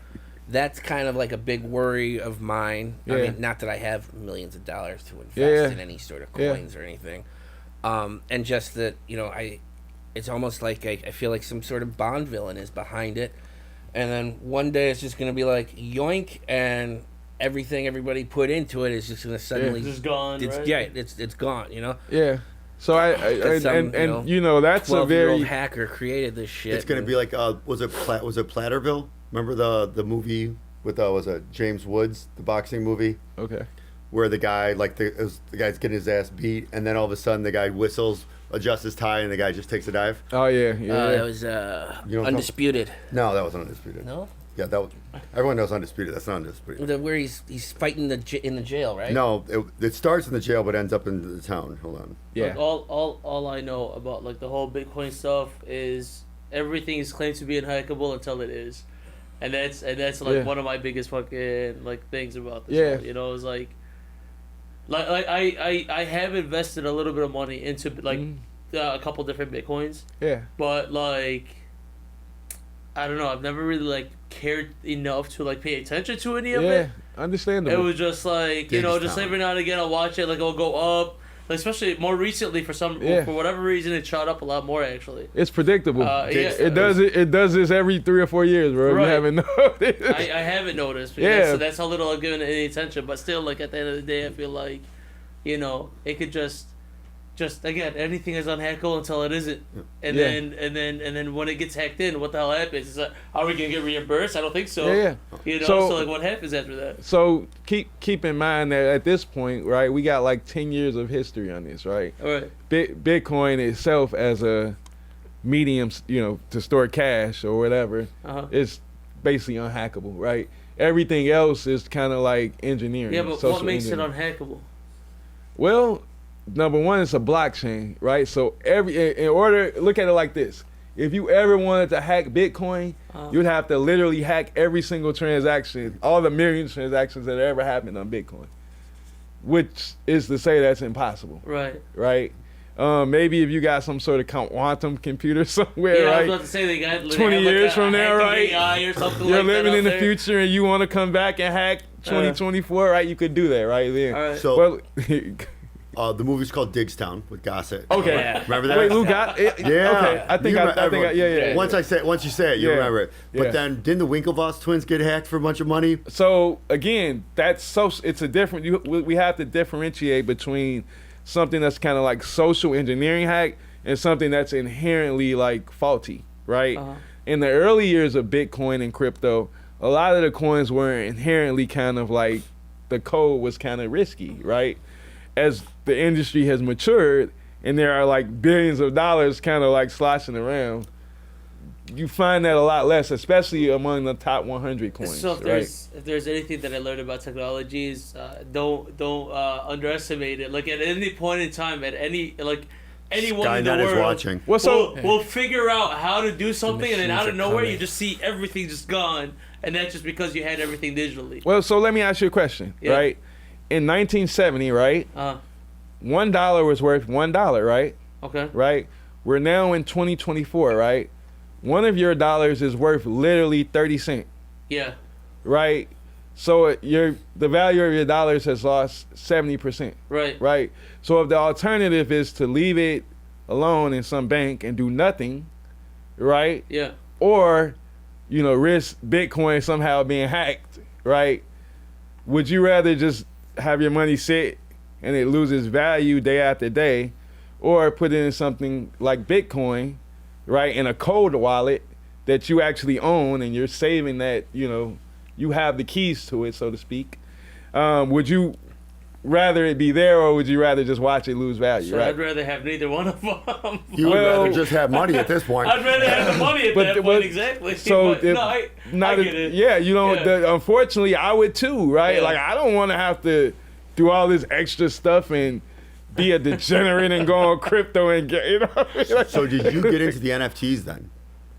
That's kind of like a big worry of mine. Yeah. I mean, not that I have millions of dollars to invest in any sort of coins or anything. And just that, it's almost like I feel like some sort of Bond villain is behind it. And then one day it's just going to be like, yoink, and everything everybody put into it is just going to suddenly... It's just gone, right? Yeah, it's gone, Yeah. So that's a very... hacker created this shit. It's going to be like, was it Platterville? Remember the movie with, was it James Woods, the boxing movie? Okay. Where the guy, the guy's getting his ass beat, and then all of a sudden the guy whistles, adjusts his tie, and the guy just takes a dive. Oh yeah. That was Undisputed. No, that wasn't Undisputed. No. Yeah, everyone knows Undisputed. That's not Undisputed. Where he's fighting in the jail, right? No, it starts in the jail but ends up in the town. Hold on. Yeah. Like, all I know about like the whole Bitcoin stuff is everything is claimed to be unhackable until it is, and that's like one of my biggest fucking like things about this. Yeah. Whole, it's like I have invested a little bit of money into like a couple different Bitcoins. Yeah. But like, I don't know. I've never really like cared enough to like pay attention to any of it. Yeah, understandable. It was just like just every now and again I'll watch it. Like it'll go up. Like, especially more recently for whatever reason it shot up a lot more actually. It's predictable. It does this every 3 or 4 years, bro. Right. You haven't noticed. I haven't noticed. So that's how little I've given it any attention. But still, like at the end of the day, I feel like, it could just just again, anything is unhackable until it isn't, and Yeah. then when it gets hacked in, what the hell happens? It's like, are we gonna get reimbursed? I don't think so. Yeah. You know, So- so like, what happens after that? So keep in mind that at this point, right, we got like 10 years of history on this, right? All right. Bitcoin itself as a medium, to store cash or whatever, Uh-huh. is basically unhackable, right? Everything else is kind of like engineering. Yeah, but social what makes engineering. it unhackable? Well, number one, it's a blockchain, right? So in order, look at it like this: if you ever wanted to hack Bitcoin, you'd have to literally hack every single transaction, all the million transactions that ever happened on Bitcoin, which is to say that's impossible, Right. right? Maybe if you got some sort of quantum computer somewhere, Yeah, I was right? about to say they got 20 years from now, right? AI or something You're like that living out in the there. future and you want to come back and hack 2024, right? You could do that, right? Then. All right. So Well, the movie's called Digstown with Gossett. okay. Yeah. Remember that? Wait, Lou got it? Yeah. Okay. I think You I think remember- yeah. Once you say it, you Yeah. remember it. But Yeah. then didn't the Winklevoss twins get hacked for a bunch of money? So again, it's a different. We have to differentiate between something that's kind of like social engineering hack and something that's inherently like faulty, right? Uh-huh. In the early years of Bitcoin and crypto, a lot of the coins were inherently kind of like the code was kind of risky, right? As the industry has matured and there are like billions of dollars kind of like sloshing around, you find that a lot less, especially among the top 100 coins. So if right? there's anything that I learned about technology is don't underestimate it. Like at any point in time, at anyone in the Skynet is world, watching. Well, so we'll figure out how to do something, and then out of machines are nowhere coming. you just see everything just gone, and that's just because you had everything digitally. Well, so let me ask you a question, Yeah. right? In 1970, right, $1 was worth $1, right? Okay. Right? We're now in 2024, right? One of your dollars is worth literally 30 cents, Yeah. right? So the value of your dollars has lost 70%, Right. right? So if the alternative is to leave it alone in some bank and do nothing, right? Yeah. Or, risk Bitcoin somehow being hacked, right? Would you rather just have your money sit and it loses value day after day, or put it in something like Bitcoin, right, in a cold wallet that you actually own and you're saving that, you have the keys to it, so to speak? Would you rather it be there, or would you rather just watch it lose value, So right? I'd rather have neither one of them. You would Well- rather just have money at this point. I'd rather have the money at that But- point, exactly. So But, if, no, I not get it. yeah, Yeah. unfortunately, I would too, right? Yeah. Like I don't want to have to do all this extra stuff and be a degenerate and go on crypto and get, Like, So did you get into the NFTs then?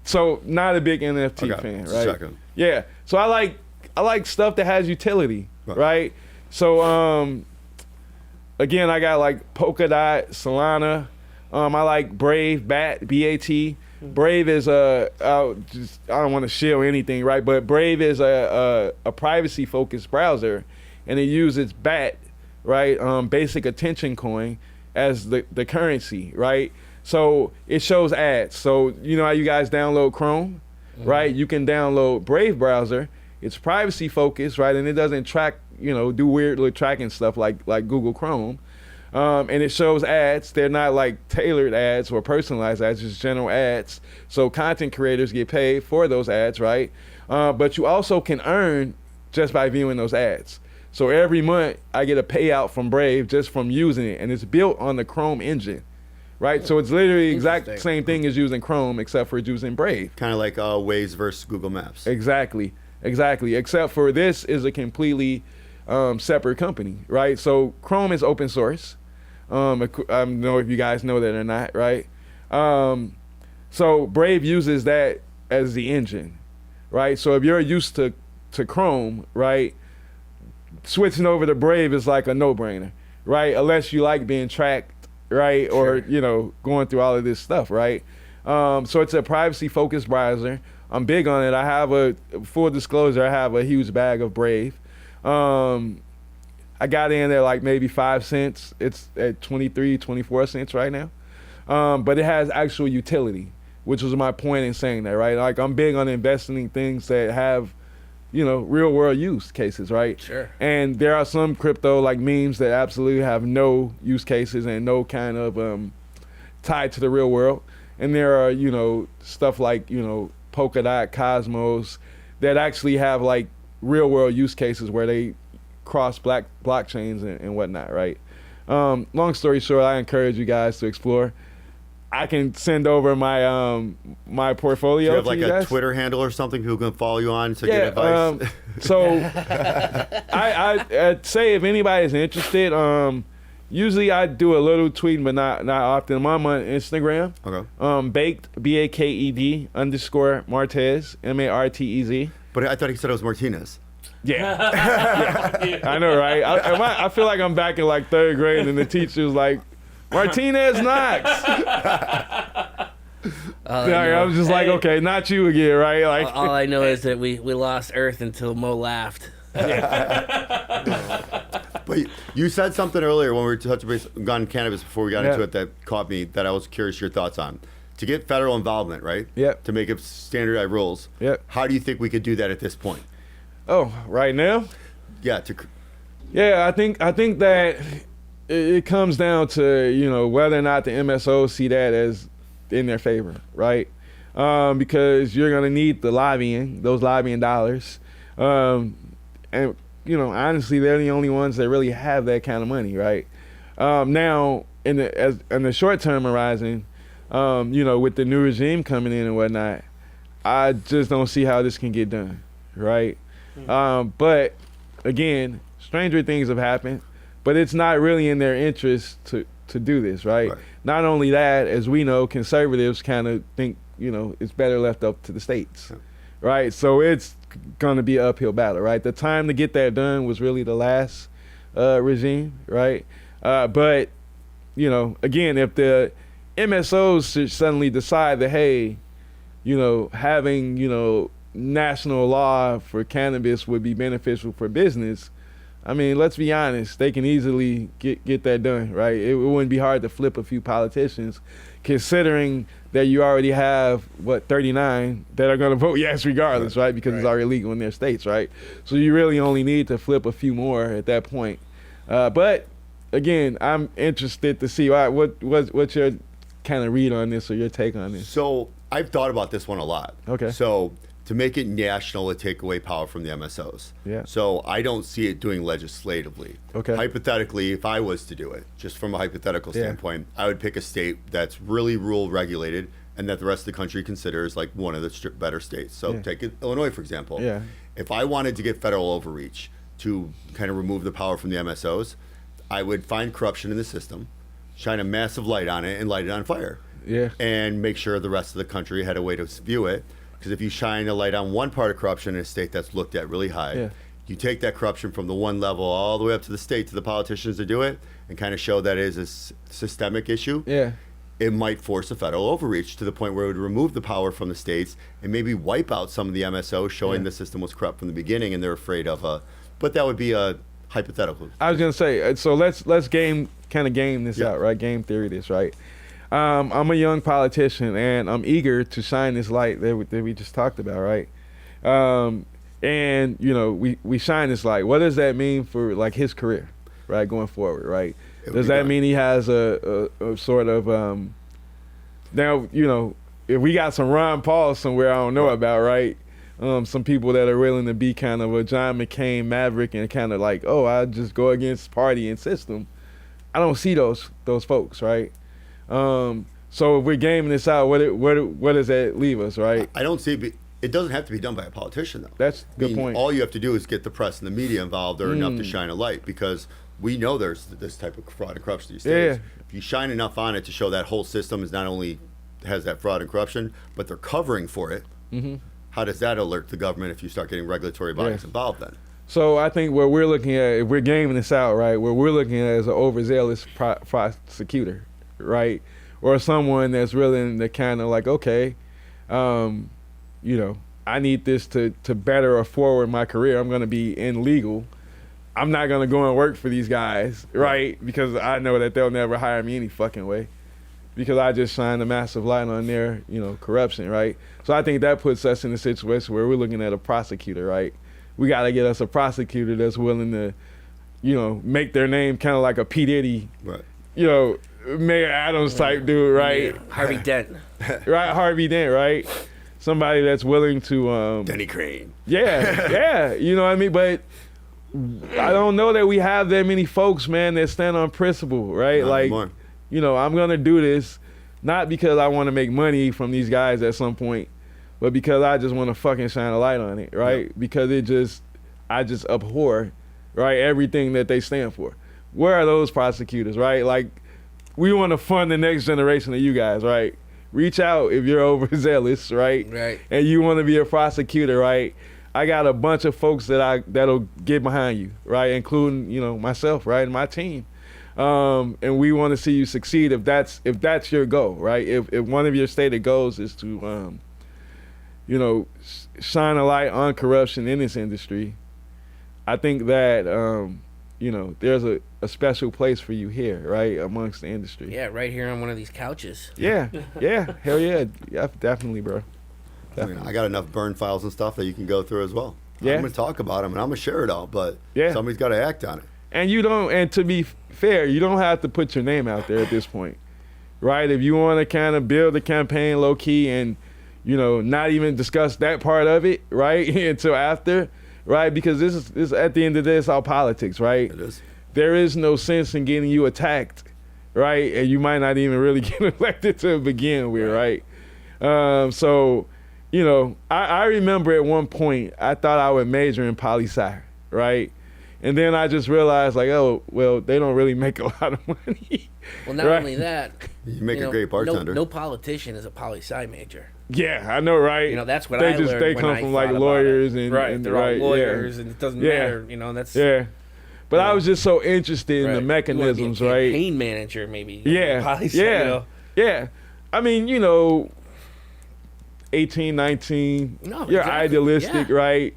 So not a big NFT Okay, fan, just right? checking. Yeah. So I like stuff that has utility, Right. right? So again, I got like Polkadot, Solana. I like Brave, BAT. Brave is I don't want to shill anything, right? But Brave is a privacy focused browser, and it uses BAT, right? Basic attention coin as the currency, right? So it shows ads. So you know how you guys download Chrome, right? You can download Brave browser. It's privacy focused, right? And it doesn't track, do weird little tracking stuff like Google Chrome. And it shows ads. They're not like tailored ads or personalized ads, just general ads. So content creators get paid for those ads, right? But you also can earn just by viewing those ads. So every month I get a payout from Brave just from using it, and it's built on the Chrome engine, right? So it's literally the exact Interesting. same thing as using Chrome, except for it's using Brave. Kind of like Waze versus Google Maps. Exactly. Except for this is a completely separate company, right? So Chrome is open source. I don't know if you guys know that or not, right? So Brave uses that as the engine, right? So if you're used to Chrome, right, switching over to Brave is like a no-brainer, right? Unless you like being tracked, right? Or, going through all of this stuff, right? So it's a privacy-focused browser. I'm big on it. I have full disclosure, I have a huge bag of Brave. I got in at like maybe 5 cents. It's at 23, 24 cents right now. But it has actual utility, which was my point in saying that, right? Like I'm big on investing in things that have real world use cases, right? Sure. And there are some crypto like memes that absolutely have no use cases and no kind of tied to the real world. And there are, stuff like, Polkadot, Cosmos that actually have like real world use cases where they cross blockchains and whatnot, right? Long story short, I encourage you guys to explore. I can send over my my portfolio. Do you have to like you a guys. Twitter handle or something people can follow you on to get advice? So I'd say if anybody's interested, usually I do a little tweeting, but not often. I'm on Instagram. Okay. Baked BAKED _ Martez MARTEZ. But I thought he said it was Martinez. Yeah. I know, right? I feel like I'm back in like 3rd grade, and the teacher was like, Martinez Knox. I was just like, okay, not you again, right? Like, All I know is that we lost Earth until Mo laughed. But you said something earlier when we were touching base on cannabis before we got into it that caught me, that I was curious your thoughts on. To get federal involvement, right? Yep. To make up standardized rules. Yep. How do you think we could do that at this point? Oh, right now? Yeah. Yeah, I think that it comes down to, whether or not the MSOs see that as in their favor, right? Because you're going to need those lobbying dollars. And, honestly, they're the only ones that really have that kind of money, right? Now, in the short-term horizon, with the new regime coming in and whatnot, I just don't see how this can get done, right? But, again, stranger things have happened. But it's not really in their interest to do this, right? Not only that, as we know, conservatives kind of think, it's better left up to the states, right? So it's going to be an uphill battle, right? The time to get that done was really the last regime, right? But, again, if the MSOs should suddenly decide that, hey, having, national law for cannabis would be beneficial for business, I mean, let's be honest, they can easily get that done, right? It wouldn't be hard to flip a few politicians, considering that you already have, 39 that are going to vote yes regardless, right? Because it's already legal in their states, right? So you really only need to flip a few more at that point. But, again, I'm interested to see what's your kind of read on this or your take on this. So I've thought about this one a lot. Okay. So to make it national, to take away power from the MSOs. Yeah. So I don't see it doing legislatively. Okay. Hypothetically, if I was to do it, just from a hypothetical standpoint, I would pick a state that's really rule regulated and that the rest of the country considers like one of the better states. So take Illinois, for example. Yeah. If I wanted to get federal overreach to kind of remove the power from the MSOs, I would find corruption in the system, shine a massive light on it, and light it on fire. Yeah. And make sure the rest of the country had a way to view it. Because if you shine a light on one part of corruption in a state that's looked at really high, you take that corruption from the one level all the way up to the state, to the politicians to do it, and kind of show that it is a systemic issue. Yeah. It might force a federal overreach to the point where it would remove the power from the states and maybe wipe out some of the MSOs, showing the system was corrupt from the beginning and they're afraid of but that would be a hypothetical. I was gonna say, so let's game this out, right? Game theory this, right? I'm a young politician, and I'm eager to shine this light that we just talked about, right? And we shine this light. What does that mean for like his career, right, going forward, right? Does that mean he has a sort of now if we got some Ron Paul somewhere I don't know about, right? Some people that are willing to be kind of a John McCain maverick and kind of like, oh, I just go against party and system. I don't see those folks, right? So if we're gaming this out, what does that leave us, right? I don't see it doesn't have to be done by a politician, though. That's a good point. All you have to do is get the press and the media involved or enough to shine a light, because we know there's this type of fraud and corruption these days. If you shine enough on it to show that whole system is not only has that fraud and corruption, but they're covering for it, how does that alert the government if you start getting regulatory bodies involved then? So I think what we're looking at, if we're gaming this out, right, what we're looking at is an overzealous prosecutor, right? Or someone that's willing to kind of like, okay, I need this to better or forward my career. I'm going to be in legal. I'm not going to go and work for these guys, right? Because I know that they'll never hire me any fucking way, because I just shined a massive light on their, corruption, right? So I think that puts us in a situation where we're looking at a prosecutor, right? we got to get us a prosecutor that's willing to, make their name kind of like a P. Diddy, Right. Mayor Adams type dude, right? Yeah. Harvey Dent. Right, Harvey Dent, right? Somebody that's willing to, Denny Crane. yeah, you know what I mean? But I don't know that we have that many folks, man, that stand on principle, right? Not Like, anymore. I'm gonna do this not because I want to make money from these guys at some point, but because I just want to fucking shine a light on it, right? Yep. Because I just abhor, right, everything that they stand for. Where are those prosecutors, right? Like, we want to fund the next generation of you guys, right? Reach out if you're overzealous, right? Right. And you want to be a prosecutor, right? I got a bunch of folks that'll get behind you, right? Including, myself, right, and my team. And we want to see you succeed if that's your goal, right? If one of your stated goals is to, shine a light on corruption in this industry, I think that, there's a special place for you here, right, amongst the industry. Yeah, right here on one of these couches. Yeah, hell yeah, definitely, bro. I mean, I got enough burn files and stuff that you can go through as well. Yeah. I'm going to talk about them and I'm going to share it all, but Yeah. somebody's got to act on it. And to be fair, you don't have to put your name out there at this point, right? If you want to kind of build a campaign low key and, not even discuss that part of it, right, until after, right? Because this is at the end of the day, it's all politics, right? It is. There is no sense in getting you attacked, right? And you might not even really get elected to begin with, right? So, I remember at one point I thought I would major in poli-sci, right? And then I just realized, like, oh, well, they don't really make a lot of money. Well, not Right. only that, You make a great bartender. No politician is a poli-sci major. Yeah, I know, right? That's what they I just learned they when come I from like thought about lawyers it. and Right, and they're right, all lawyers, and it doesn't matter. That's yeah. But I know. was just so interested in right. the You wanna be a mechanisms, right? campaign manager, maybe. Yeah, Poli-sci, yeah, yeah. I mean, 18, 19, No, you're exactly, idealistic, yeah. right?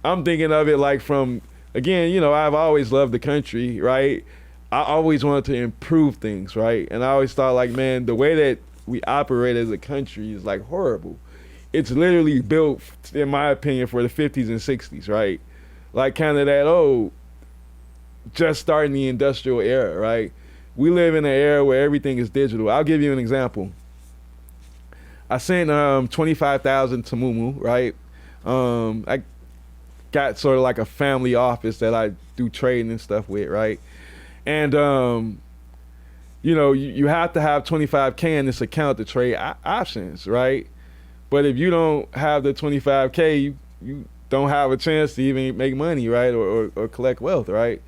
I'm thinking of it like from, again, I've always loved the country, right? I always wanted to improve things, right? And I always thought, like, man, the way that we operate as a country is, like, horrible. It's literally built, in my opinion, for the 50s and 60s, right? Like, kind of that, just starting the industrial era, right? We live in an era where everything is digital. I'll give you an example. I sent 25,000 to Mumu, right? I got sort of like a family office that I do trading and stuff with, right? And you have to have 25K in this account to trade options, right? But if you don't have the 25K, you don't have a chance to even make money, right? Or collect wealth, right?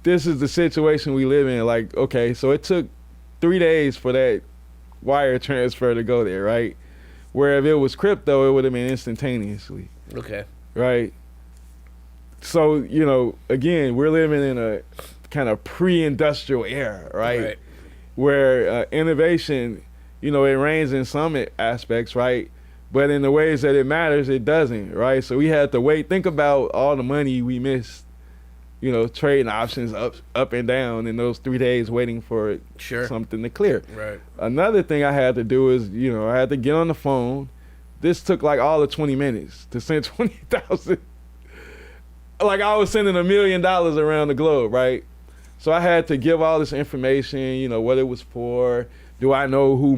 This is the situation we live in. Like, okay, so it took 3 days for that wire transfer to go there, right? Where if it was crypto, it would have been instantaneously, Okay. right? So, again, we're living in a kind of pre-industrial era, right? Where innovation, it reigns in some aspects, right? But in the ways that it matters, it doesn't, right? So we had to wait. Think about all the money we missed, trading options up and down in those 3 days waiting for Sure. something to clear. Right. Another thing I had to do is, I had to get on the phone. This took like all of 20 minutes to send 20,000. Like I was sending $1 million around the globe, right? So I had to give all this information, what it was for. Do I know who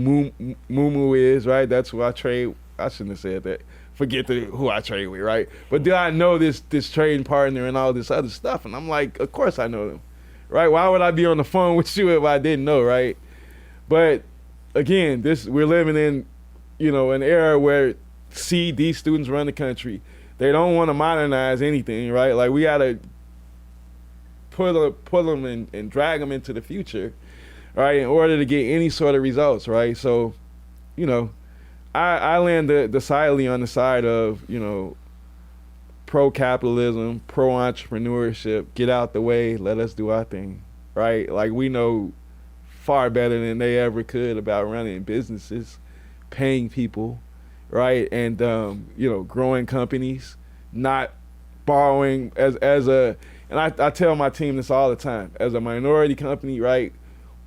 Mumu is, right? That's who I trade. I shouldn't have said that. Forget who I trade with, right? But do I know this trading partner and all this other stuff? And I'm like, of course I know them, right? Why would I be on the phone with you if I didn't know, right? But again, we're living in, an era where these students run the country. They don't want to modernize anything, right? Like we gotta pull them and drag them into the future, right? In order to get any sort of results, right? So, I land decidedly on the side of, pro-capitalism, pro-entrepreneurship, get out the way, let us do our thing, right? Like we know far better than they ever could about running businesses, paying people, right? And, growing companies, not borrowing and I tell my team this all the time, as a minority company, right?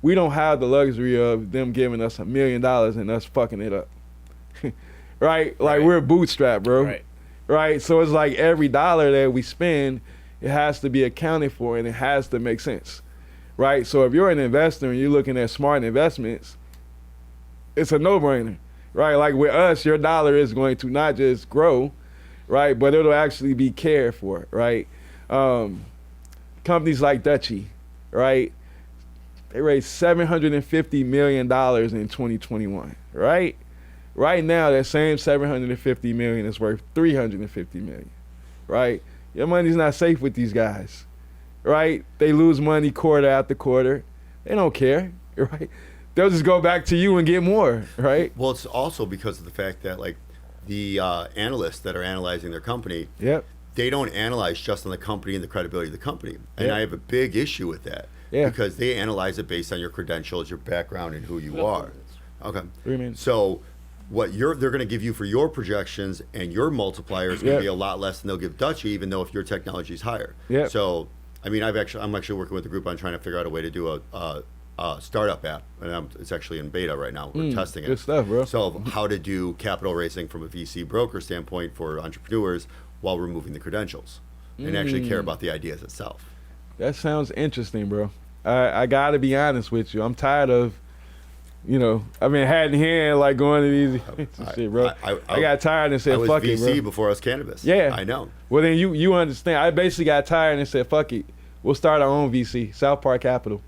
We don't have the luxury of them giving us $1 million and us fucking it up. Right? Like we're bootstrapped, bro. Right. right? So it's like every dollar that we spend, it has to be accounted for and it has to make sense, right? So if you're an investor and you're looking at smart investments, it's a no-brainer, right? Like with us, your dollar is going to not just grow, right, but it'll actually be cared for, right? Companies like Dutchie, right? They raised $750 million in 2021, right? Right now, that same $750 million is worth $350 million, right? Your money's not safe with these guys, right? They lose money quarter after quarter. They don't care, right? They'll just go back to you and get more, right? Well, it's also because of the fact that like the analysts that are analyzing their company, Yep. they don't analyze just on the company and the credibility of the company. And Yeah. I have a big issue with that. Yeah. Because they analyze it based on your credentials, your background, and who you are. Okay. 3 minutes. So what they're going to give you for your projections and your multiplier is going to Yeah. be a lot less than they'll give Dutchie, even though if your technology is higher. Yeah. So I mean, I'm actually working with a group on trying to figure out a way to do a startup app, and it's actually in beta right now. We're testing it. Good stuff, bro. So how to do capital raising from a VC broker standpoint for entrepreneurs while removing the credentials and actually care about the ideas itself. That sounds interesting, bro. I gotta be honest with you. I'm tired of, I've been hat in hand, like going to these shit, bro. I got tired and said, I was fuck VC it, bro. before I was cannabis. Yeah. I know. Well, then you understand. I basically got tired and said, fuck it. We'll start our own VC, South Park Capital.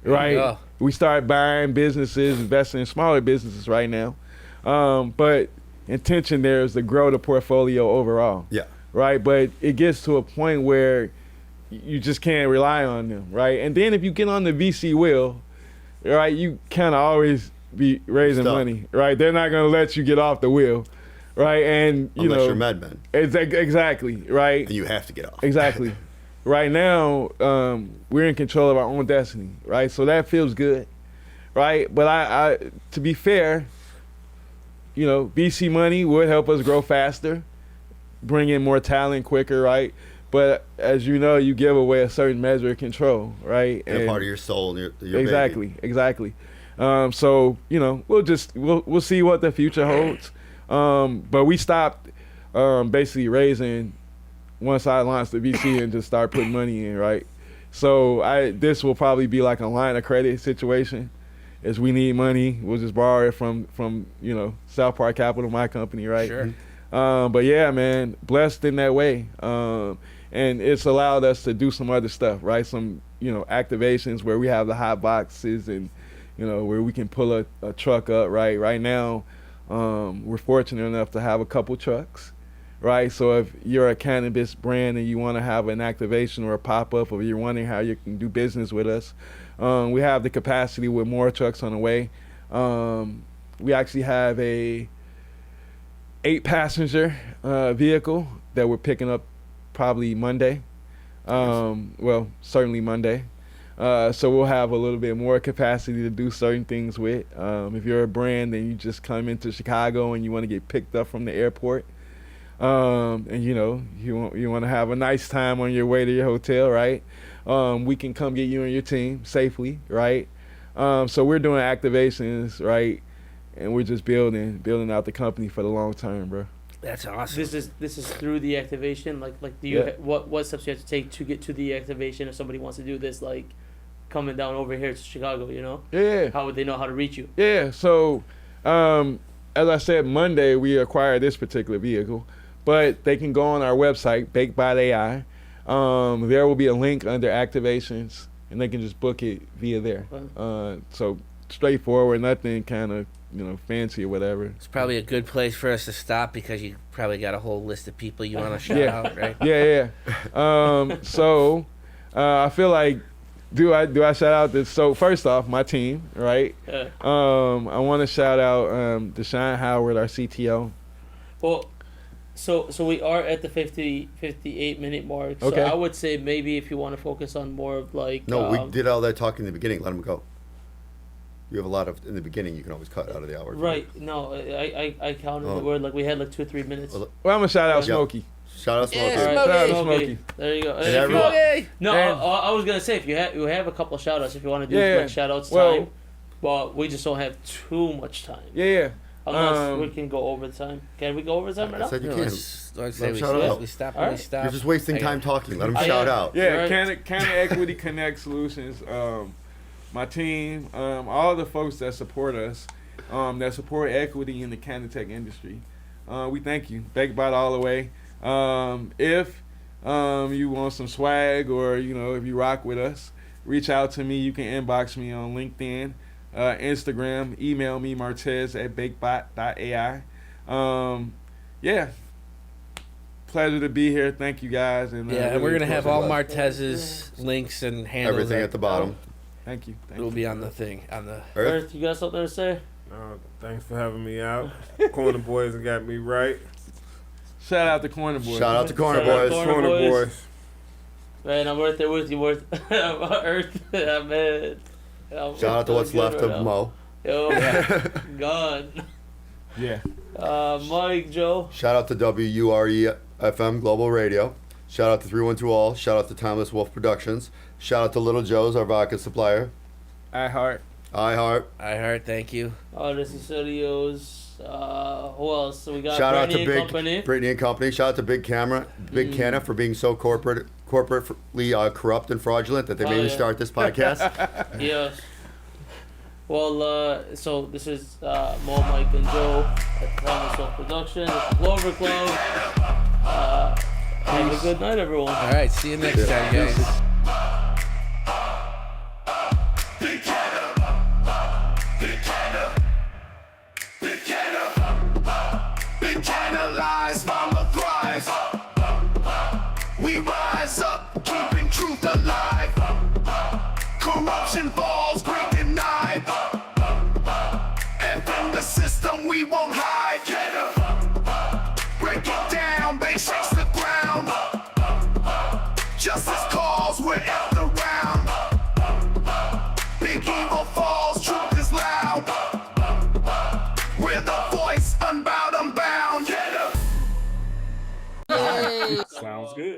Right? Yeah. We start buying businesses, investing in smaller businesses right now. But intention there is to grow the portfolio overall. Yeah. Right? But it gets to a point where you just can't rely on them, right? And then if you get on the VC wheel, right, you kind of always be raising Stuck. money, right? They're not going to let you get off the wheel, right? And, Unless you're MedMen. Exactly, right? And you have to get off. Exactly. Right now, we're in control of our own destiny, right? So that feels good, right? But I to be fair, VC money would help us grow faster, bring in more talent quicker, right? But as you know, you give away a certain measure of control, right? And part of your soul and your exactly, baby. exactly. So we'll see what the future holds. But we stopped basically raising once I launched the VC and just start putting money in, right? So this will probably be like a line of credit situation. As we need money, we'll just borrow it from South Park Capital, my company, right? Sure. But yeah, man, blessed in that way. And it's allowed us to do some other stuff, right? Some, activations where we have the hot boxes and, where we can pull a truck up, right? Right now, we're fortunate enough to have a couple trucks, right? So if you're a cannabis brand and you want to have an activation or a pop-up, or you're wondering how you can do business with us, we have the capacity with more trucks on the way. We actually have a 8-passenger vehicle that we're picking up probably Monday. Well, certainly Monday. So we'll have a little bit more capacity to do certain things with. If you're a brand and you just come into Chicago and you want to get picked up from the airport, and you want to have a nice time on your way to your hotel, right? We can come get you and your team safely, right? So we're doing activations, right? And we're just building out the company for the long term, bro. That's awesome. This is through the activation. Like do you what steps you have to take to get to the activation if somebody wants to do this, like coming down over here to Chicago, Yeah. How would they know how to reach you? Yeah. So, as I said, Monday we acquired this particular vehicle, but they can go on our website, BakedBot AI. There will be a link under activations, and they can just book it via there. So straightforward, nothing kind of fancy or whatever. It's probably a good place for us to stop because you probably got a whole list of people you want to shout Yeah. out, right? Yeah. So I feel like do I shout out this? So first off, my team, right? I want to shout out Deshaun Howard, our CTO. Well, so we are at the 58 minute mark. So Okay. I would say maybe if you want to focus on more of like No, we did all that talk in the beginning. Let him go. You have a lot of in the beginning. You can always cut out of the hour. Right. No, I counted the word like we had like 2 or 3 minutes. Well, Well, I'm gonna shout out Yeah. Smokey. Shout out Smokey. Yeah, All right, Smokey. Shout out Smokey. Smokey. There you go. And If you everyone- want- no, And- I was gonna say if you have a couple of shout outs if you want to do Yeah. like shout outs Well- time, but we just don't have too much time. Yeah. Unless we can go overtime. Can we go overtime right I now? said you No, can. let's say Let him we shout stop. out. We stop. All right. We stop. You're just wasting I time got- talking. Let him I shout am. out. Yeah, Right. County Equity Connect Solutions. My team, all the folks that support us, that support equity in the county tech industry. We thank you. BakedBot all the way. If you want some swag or if you rock with us, reach out to me. You can inbox me on LinkedIn, Instagram, email me martez@bakebot.ai. Yeah, pleasure to be here. Thank you guys. And Yeah, and we're really gonna have appreciate all it. Martez's links and handles. Everything at the bottom. Thank you. Thank It will you. be on the thing on the. Earth? Earth, you got something to say? Thanks for having me out. Corner boys got me right. Shout out to Corner Boy. Shout out to Corner Shout out Boys. Corner Corner boys. boys. Man, I'm right there with you, Earth. Man. Shout out to what's left of Mo. Yo, gone. Yeah. Mike, Joe. Shout out to WURE FM Global Radio. Shout out to 312 All. Shout out to Timeless Wolf Productions. Shout out to Little Joe's, our vodka supplier. iHeart. iHeart. I heard. Thank you. Odyssey Studios. Who else? So we got Shout out to Brittany and Company. Brittany and Company. Shout out to Big Canna for being so corporately corrupt and fraudulent that they made me yeah. start this podcast. Yes. Well, so this is Mo, Mike, and Joe at the Thomas Self Production. This is Clover Club. Have a good night, everyone. All right. See you next time, guys. Been analyzed, mama thrives. We rise up, keeping truth alive. Corruption falls, great denied. And from the system we won't hide. Break it down, they shakes the ground. Justice calls, we're out the round. Big evil falls, truth is loud. We're the voice, unbowed, unbound. Sounds good.